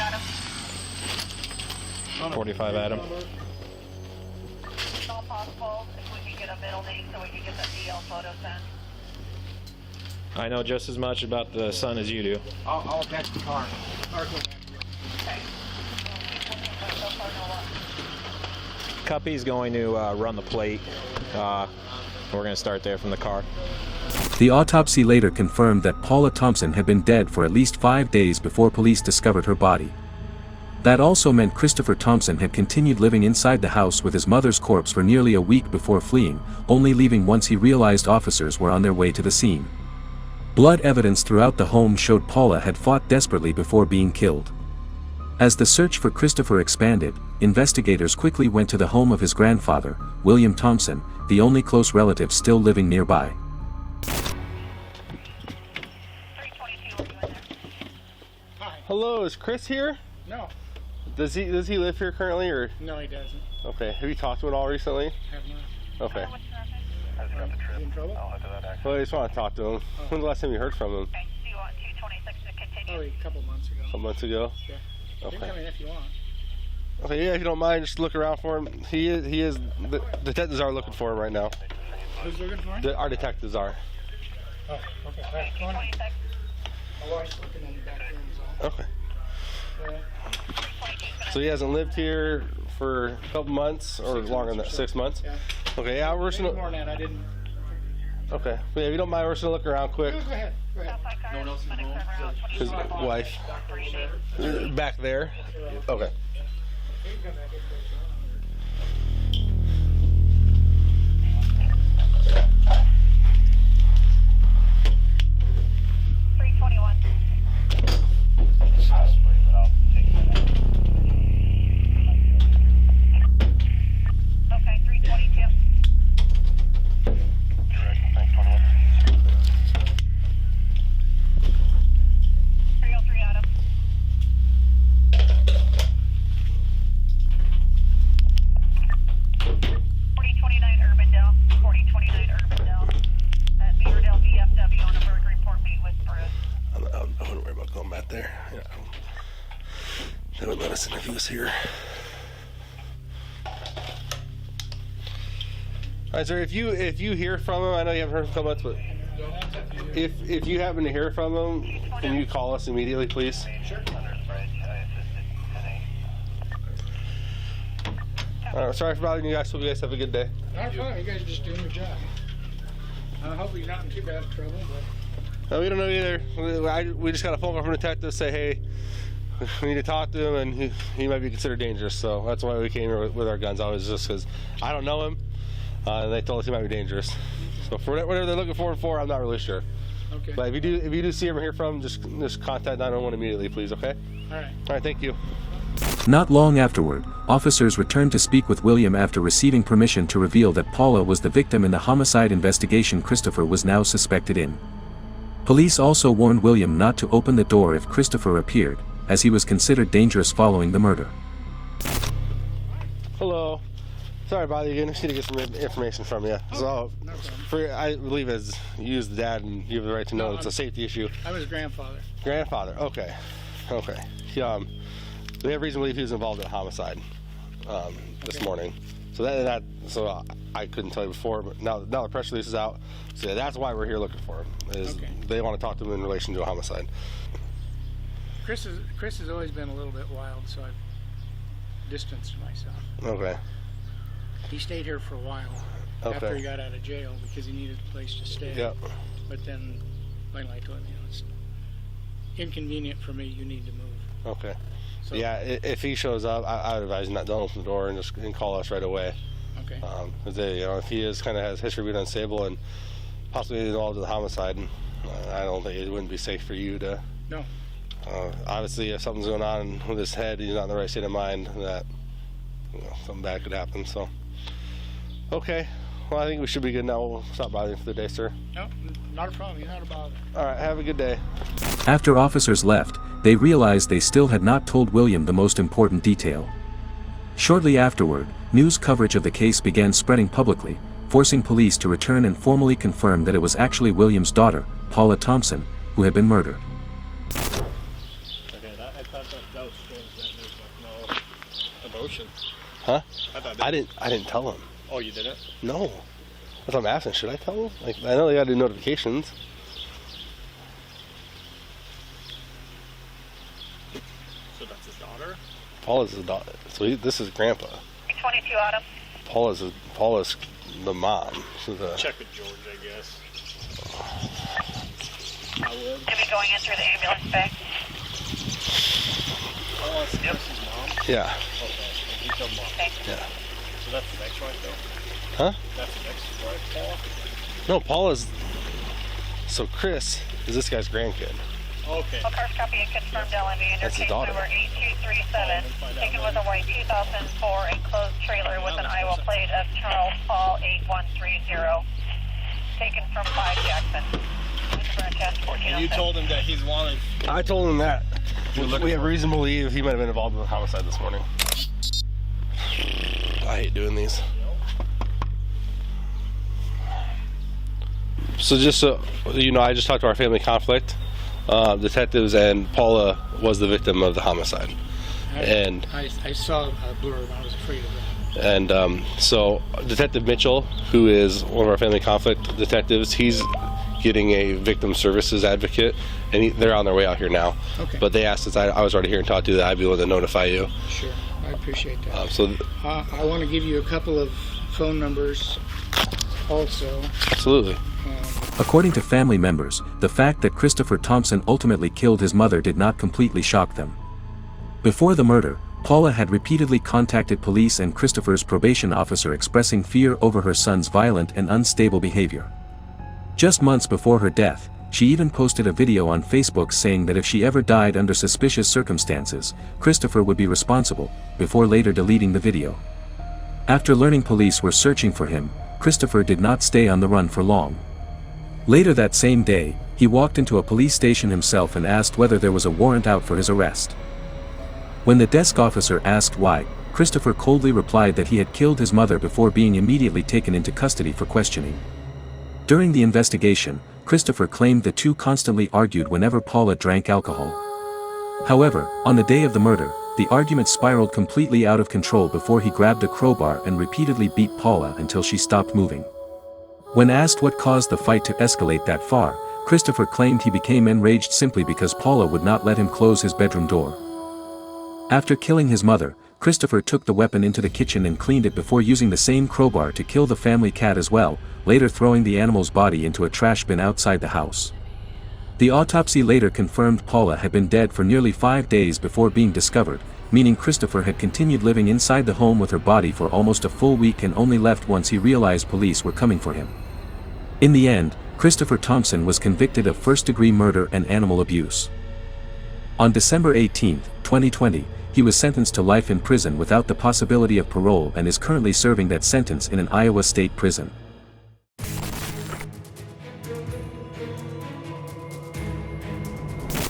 Adam. It's all possible if we can get a middle name so we can get the DL photo sent. I know just as much about the son as you do. I'll attach the car. Cuppy's going to run the plate. We're going to start there from the car. The autopsy later confirmed that Paula Thompson had been dead for at least 5 days before police discovered her body. That also meant Christopher Thompson had continued living inside the house with his mother's corpse for nearly a week before fleeing, only leaving once he realized officers were on their way to the scene. Blood evidence throughout the home showed Paula had fought desperately before being killed. As the search for Christopher expanded, investigators quickly went to the home of his grandfather, William Thompson, the only close relative still living nearby. Hello, is Chris here? No. Does he live here currently, or? No, he doesn't. Okay. Have you talked to him at all recently? Have not. Okay. You in trouble? Well, I just want to talk to him. When's the last time you heard from him? Do you want 226 to continue? Oh, a couple months ago. A couple months ago. Yeah. You can Okay. come in if you want. Okay. Yeah, if you don't mind, just look around for him. He is. The detectives are looking for him right now. Who's looking for him? Our detectives are. Oh, okay. All right, come on in. My wife's looking in the back room. So. Okay. So he hasn't lived here for a couple months, or longer than that, 6 months? Yeah. Okay, yeah, we're just Maybe gonna... more than that, I didn't. Okay. Yeah, if you don't mind, we're just gonna look around quick. Go ahead. Go ahead. No one else in the home? His wife. Back there? Okay. Okay, 322. Direct, thanks, 21. 303 Adam. Urbandale, 4029 Urbandale. At Beaverdale DFW on a bird report, meet with Bruce. I wouldn't worry about going back there. Yeah. They would let us in if he was here. Alright, sir, if you hear from him, I know you haven't heard from him, but if you happen to hear from him, can you call us immediately, please? Sure. Alright, sorry for bothering you guys. Hope you guys have a good day. Not a problem. You guys are just doing your job. Hopefully you're not in too bad of trouble, but... No, we don't know either. We just got a phone call from a detective to say, hey, we need to talk to him, and he might be considered dangerous. So that's why we came here with our guns. Always just because I don't know him, and they told us he might be dangerous. So for whatever they're looking for, I'm not really sure. Okay. But if you do see him or hear from him, just contact 911 immediately, please. Okay? All right. All right. Thank you. Not long afterward, officers returned to speak with William after receiving permission to reveal that Paula was the victim in the homicide investigation Christopher was now suspected in. Police also warned William not to open the door if Christopher appeared, as he was considered dangerous following the murder. Hello. Sorry about you again. I just need to get some information from you. So, I believe as you as the dad, and you have the right to know it's a safety issue. I was grandfather. Grandfather. Okay. Okay. We have reason to believe he was involved in a homicide this morning. So so I couldn't tell you before, but now the press release is out. So that's why we're here looking for him. They want to talk to him in relation to a homicide. Chris has always been a little bit wild, so I've distanced myself. Okay. He stayed here for a while after he got out of jail because he needed a place to stay. Yep. But then finally I told him, it's inconvenient for me. You need to move. Okay. So, yeah, if he shows up, I would advise him not to open the door and just call us right away. Okay. Because if he has history of being unstable and possibly involved in the homicide, I don't think it wouldn't be safe for you to. No. Obviously, if something's going on with his head, he's not in the right state of mind, that something bad could happen. So, okay. Well, I think we should be good now. We'll stop bothering for the day, sir. No, not a problem. You're not a bother. All right. Have a good day. After officers left, they realized they still had not told William the most important detail. Shortly afterward, news coverage of the case began spreading publicly, forcing police to return and formally confirm that it was actually William's daughter, Paula Thompson, who had been murdered. Okay, I thought that was strange that there's no emotion. Huh? I didn't tell him. Oh, you didn't? No. That's what I'm asking. Should I tell him? I know they gotta do notifications. So that's his daughter? Paula's his daughter. So this is Grandpa. 22 Adam. Paula's the mom. Check with George, I guess. I would. Should be going in through the ambulance bay. Oh, that's Chris's mom? Yeah. Okay. And he's the mom. Yeah. So that's the next wife, though? Huh? That's the next wife, Paula? No, Paula's. So Chris is this guy's grandkid. Okay. All cars copy and confirmed LME under case number 8237. Taken with a white 2004 enclosed trailer with an Iowa plate of Charles Paul 8130. Taken from 5 Jackson. And you told him that he's wanted. I told him that. We have reason to believe he might have been involved in a homicide this morning. I hate doing these. So just so you know, I just talked to our family conflict detectives, and Paula was the victim of the homicide. I saw a blur and I was afraid of that. And so Detective Mitchell, who is one of our family conflict detectives, he's getting a victim services advocate, and they're on their way out here now. Okay. But they asked us, I was already here and talked to you, that I'd be willing to notify you. Sure, I appreciate that. I want to give you a couple of phone numbers also. Absolutely. According to family members, the fact that Christopher Thompson ultimately killed his mother did not completely shock them. Before the murder, Paula had repeatedly contacted police and Christopher's probation officer expressing fear over her son's violent and unstable behavior. Just months before her death, she even posted a video on Facebook saying that if she ever died under suspicious circumstances, Christopher would be responsible, before later deleting the video. After learning police were searching for him, Christopher did not stay on the run for long. Later that same day, he walked into a police station himself and asked whether there was a warrant out for his arrest. When the desk officer asked why, Christopher coldly replied that he had killed his mother before being immediately taken into custody for questioning. During the investigation, Christopher claimed the two constantly argued whenever Paula drank alcohol. However, on the day of the murder, the argument spiraled completely out of control before he grabbed a crowbar and repeatedly beat Paula until she stopped moving. When asked what caused the fight to escalate that far, Christopher claimed he became enraged simply because Paula would not let him close his bedroom door. After killing his mother, Christopher took the weapon into the kitchen and cleaned it before using the same crowbar to kill the family cat as well, later throwing the animal's body into a trash bin outside the house. The autopsy later confirmed Paula had been dead for nearly 5 days before being discovered, meaning Christopher had continued living inside the home with her body for almost a full week and only left once he realized police were coming for him. In the end, Christopher Thompson was convicted of first-degree murder and animal abuse. On December 18, 2020, he was sentenced to life in prison without the possibility of parole and is currently serving that sentence in an Iowa state prison.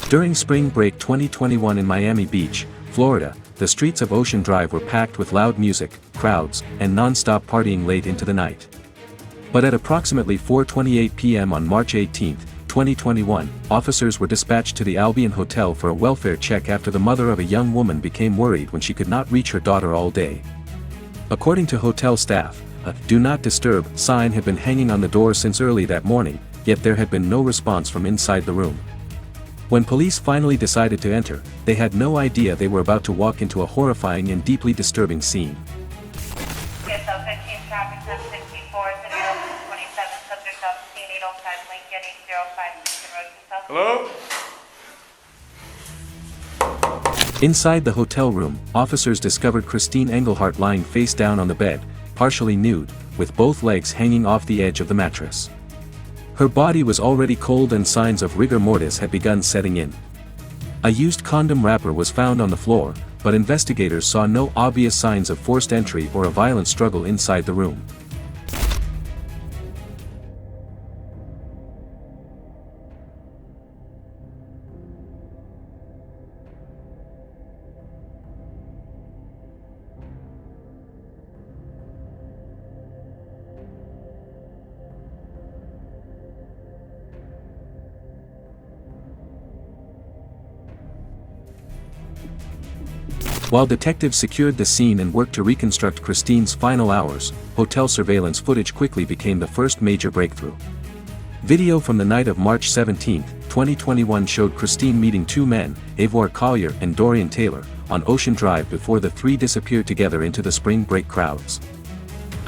During spring break 2021 in Miami Beach, Florida, the streets of Ocean Drive were packed with loud music, crowds, and non-stop partying late into the night. But at approximately 4:28 p.m. on March 18, 2021, officers were dispatched to the Albion Hotel for a welfare check after the mother of a young woman became worried when she could not reach her daughter all day. According to hotel staff, a "Do Not Disturb" sign had been hanging on the door since early that morning, yet there had been no response from inside the room. When police finally decided to enter, they had no idea they were about to walk into a horrifying and deeply disturbing scene. PSL 15 traffic 1064, City Open 27, subject off scene 805 Lincoln 805 Lincoln Road to South. Hello? Inside the hotel room, officers discovered Christine Engelhardt lying face down on the bed, partially nude, with both legs hanging off the edge of the mattress. Her body was already cold and signs of rigor mortis had begun setting in. A used condom wrapper was found on the floor, but investigators saw no obvious signs of forced entry or a violent struggle inside the room. While detectives secured the scene and worked to reconstruct Christine's final hours, hotel surveillance footage quickly became the first major breakthrough. Video from the night of March 17, 2021 showed Christine meeting two men, Avor Collier and Dorian Taylor, on Ocean Drive before the three disappeared together into the spring break crowds.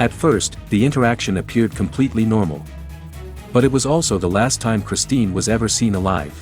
At first, the interaction appeared completely normal. But it was also the last time Christine was ever seen alive.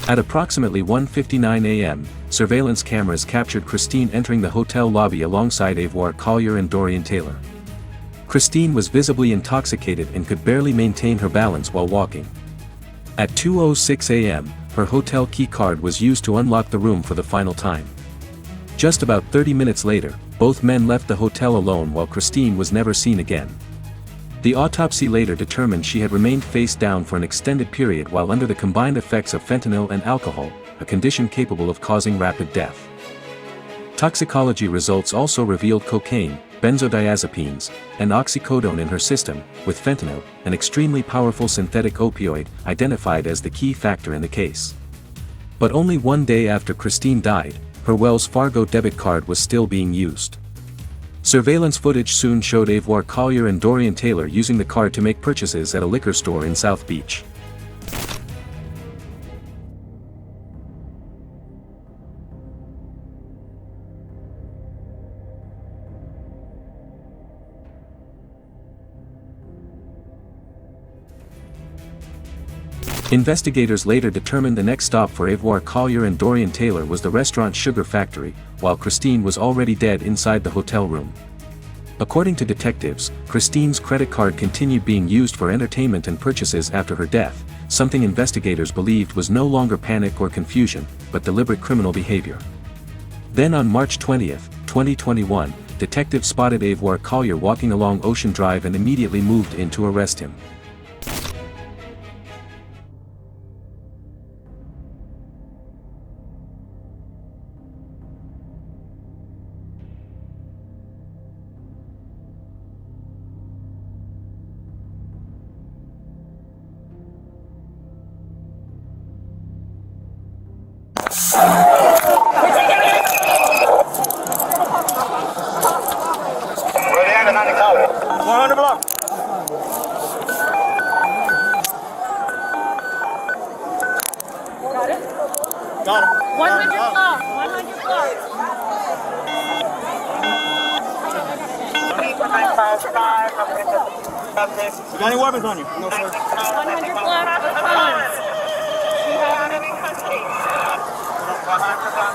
At approximately 1:59 a.m., surveillance cameras captured Christine entering the hotel lobby alongside Avoir Collier and Dorian Taylor. Christine was visibly intoxicated and could barely maintain her balance while walking. At 2:06 a.m., her hotel key card was used to unlock the room for the final time. Just about 30 minutes later, both men left the hotel alone while Christine was never seen again. The autopsy later determined she had remained face down for an extended period while under the combined effects of fentanyl and alcohol, a condition capable of causing rapid death. Toxicology results also revealed cocaine, benzodiazepines, and oxycodone in her system, with fentanyl, an extremely powerful synthetic opioid, identified as the key factor in the case. But only one day after Christine died, her Wells Fargo debit card was still being used. Surveillance footage soon showed Avoir Collier and Dorian Taylor using the card to make purchases at a liquor store in South Beach. Investigators later determined the next stop for Avoir Collier and Dorian Taylor was the restaurant Sugar Factory, while Christine was already dead inside the hotel room. According to detectives, Christine's credit card continued being used for entertainment and purchases after her death, something investigators believed was no longer panic or confusion, but deliberate criminal behavior. Then on March 20, 2021, detectives spotted Avoir Collier walking along Ocean Drive and immediately moved in to arrest him. You got any weapons on you? No, sir. 100 block of phones.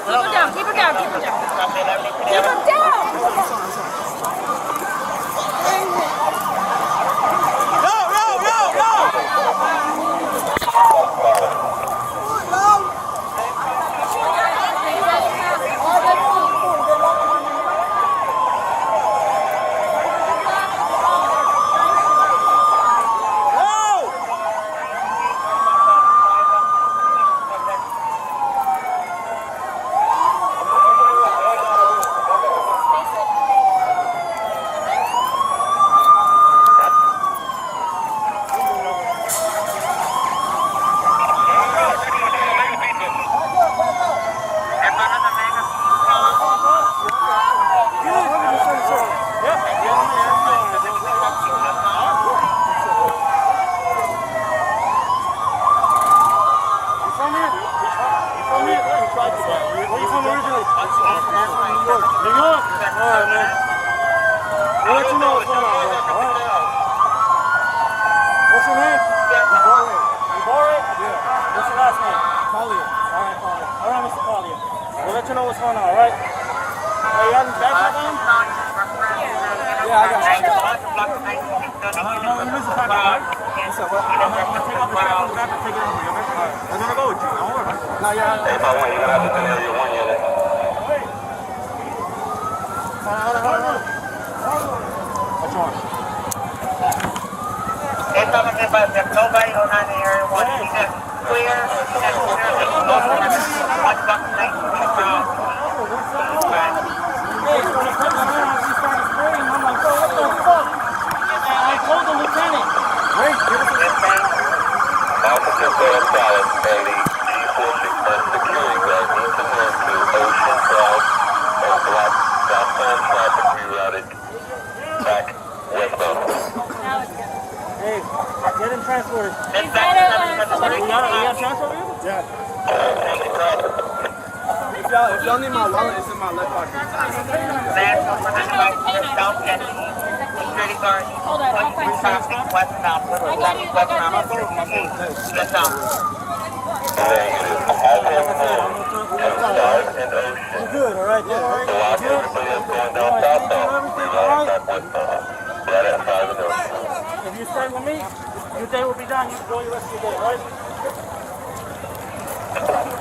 Keep him down, keep him down, keep him down. Keep him down! Nobody on the area wants to get clear. I told the lieutenant. Wait, give us a Officer Bell Solid, Eddie, G46 security guard needs to turn to Ocean Drive and block southbound traffic rerouted back westbound. Hey, get him transported. Is that We got transport? Yeah. If y'all need my wallet, it's in my left pocket. Security guard. Hold on, I'll find Westbound. I got it. Westbound. Negative. Have him move to Stars and Ocean. Good, all right, then. Block everybody that's going down southbound. Line up with right at 5 and Ocean. If you stay with me, your day will be done. You can go your rest of your day, all right?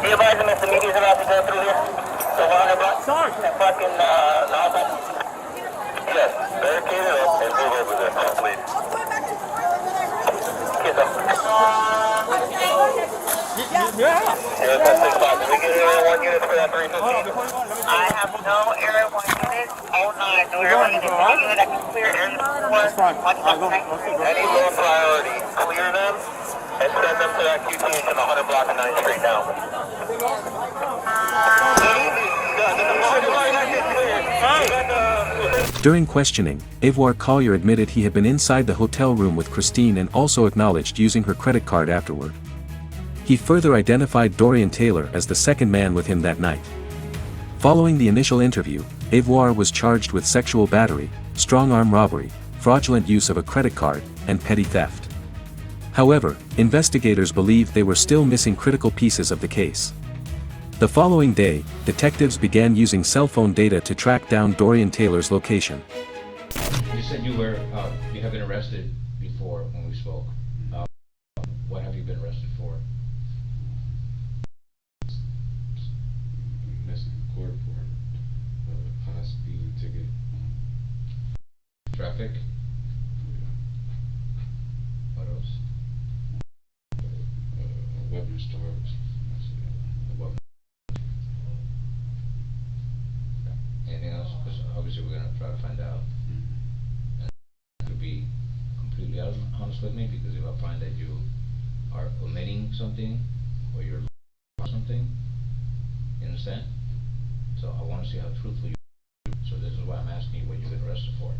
Be advised, Mr. Media's about to go through here. So 100 block. Sorry. That fucking nozzle. Yes, barricade it up and move over there, please. Kids up. Yeah. Here's that 6 box. Did we get area 1 unit for that 315? I have no area 1 unit. Oh, no, no area 1 unit. Any unit that can clear area 4. That's fine. I'll go. Any low priority, clear them and send them to that QTH on 100 block of 9th Street now. During questioning, Avoir Collier admitted he had been inside the hotel room with Christine and also acknowledged using her credit card afterward. He further identified Dorian Taylor as the second man with him that night. Following the initial interview, Avoir was charged with sexual battery, strong-arm robbery, fraudulent use of a credit card, and petty theft. However, investigators believed they were still missing critical pieces of the case. The following day, detectives began using cell phone data to track down Dorian Taylor's location. You said you have been arrested before when we spoke. What have you been arrested for? Missing court for high speed ticket. Traffic? What else? Weapon storage. Anything else? Because obviously we're going to try to find out. And to be completely honest with me, because if I find that you are omitting something or you're something, you understand? So I want to see how truthful you are. So this is why I'm asking you what you've been arrested for.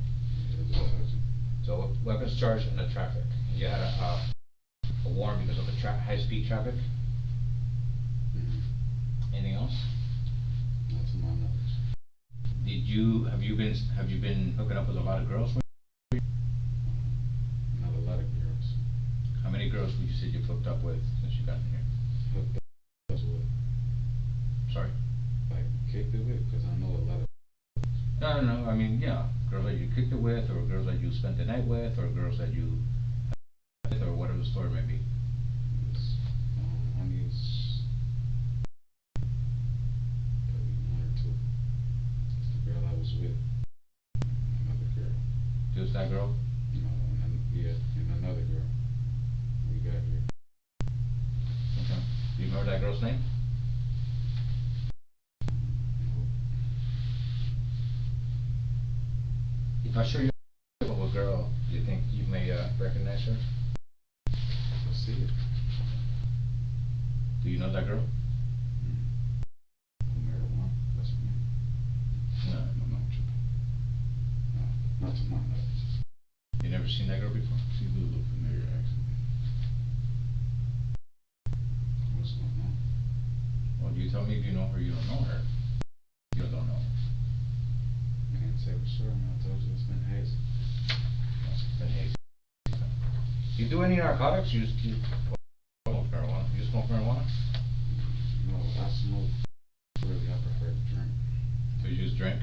So weapons charge in the traffic. You had a warrant because of the high-speed traffic? Anything else? Not to my knowledge. Have you been hooking up with a lot of girls? Not a lot of girls. How many girls would you say you've hooked up with since you got in here? Hooked up with? Sorry? Like kicked it with? Because I know a lot of. No. I mean, yeah, girls that you kicked it with, or girls that you spent the night with, or girls that you, or whatever the story may be. Only maybe 1 or 2. That's the girl I was with. Another girl. Just that girl? No, and another girl. We got here. Okay. Do you remember that girl's name? If I show you what girl, do you think you may recognize her? Let's see it. Do you know that girl? Marijuana. That's me. No. Not to my knowledge. You never seen that girl before? She do look familiar, actually. What's going on? Well, you tell me if you know her or you don't know her. You don't know. Can't say for sure, man. I told you it's been hazy. It's been hazy. You do any narcotics? You smoke marijuana? You smoke marijuana? No, I smoke. Really, I prefer to drink. So you just drink?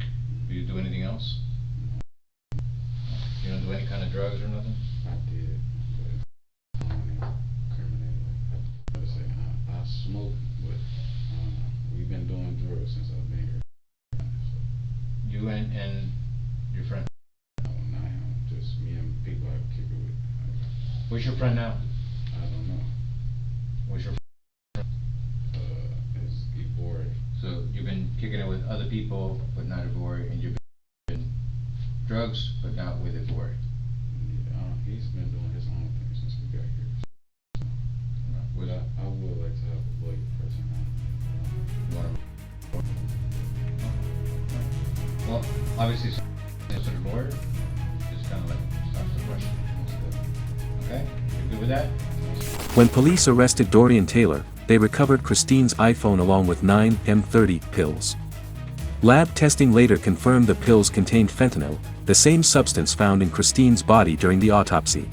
Do you do anything else? No. You don't do any kind of drugs or nothing? I did, but I don't incriminate. Like I say, I smoke, but we've been doing drugs since I've been here. So. You and your friend? No, not him. Just me and people I kick it with. Where's your friend now? I don't know. Where's your friend? It's Ivor. So you've been kicking it with other people, but not Ivor, and you've been drugs, but not with Ivor. Yeah, he's been doing his own thing since we got here. But I would like to have a lawyer person on. Well, obviously, as a lawyer, just kind of like stops the question. Okay? You good with that? When police arrested Dorian Taylor, they recovered Christine's iPhone along with 9 M30 pills. Lab testing later confirmed the pills contained fentanyl, the same substance found in Christine's body during the autopsy.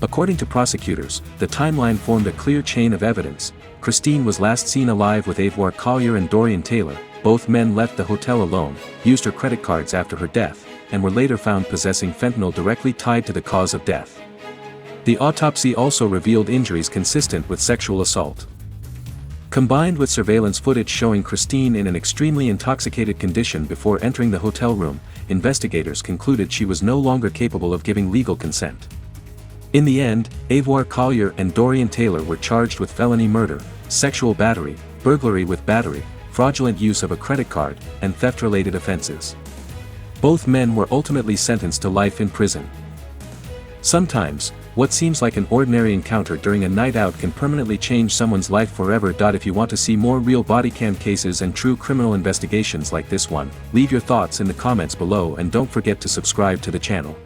According to prosecutors, the timeline formed a clear chain of evidence, Christine was last seen alive with Avar Collier and Dorian Taylor. Both men left the hotel alone, used her credit cards after her death, and were later found possessing fentanyl directly tied to the cause of death. The autopsy also revealed injuries consistent with sexual assault. Combined with surveillance footage showing Christine in an extremely intoxicated condition before entering the hotel room, investigators concluded she was no longer capable of giving legal consent. In the end, Avar Collier and Dorian Taylor were charged with felony murder, sexual battery, burglary with battery, fraudulent use of a credit card, and theft-related offenses. Both men were ultimately sentenced to life in prison. Sometimes, what seems like an ordinary encounter during a night out can permanently change someone's life forever. If you want to see more real body cam cases and true criminal investigations like this one, leave your thoughts in the comments below and don't forget to subscribe to the channel.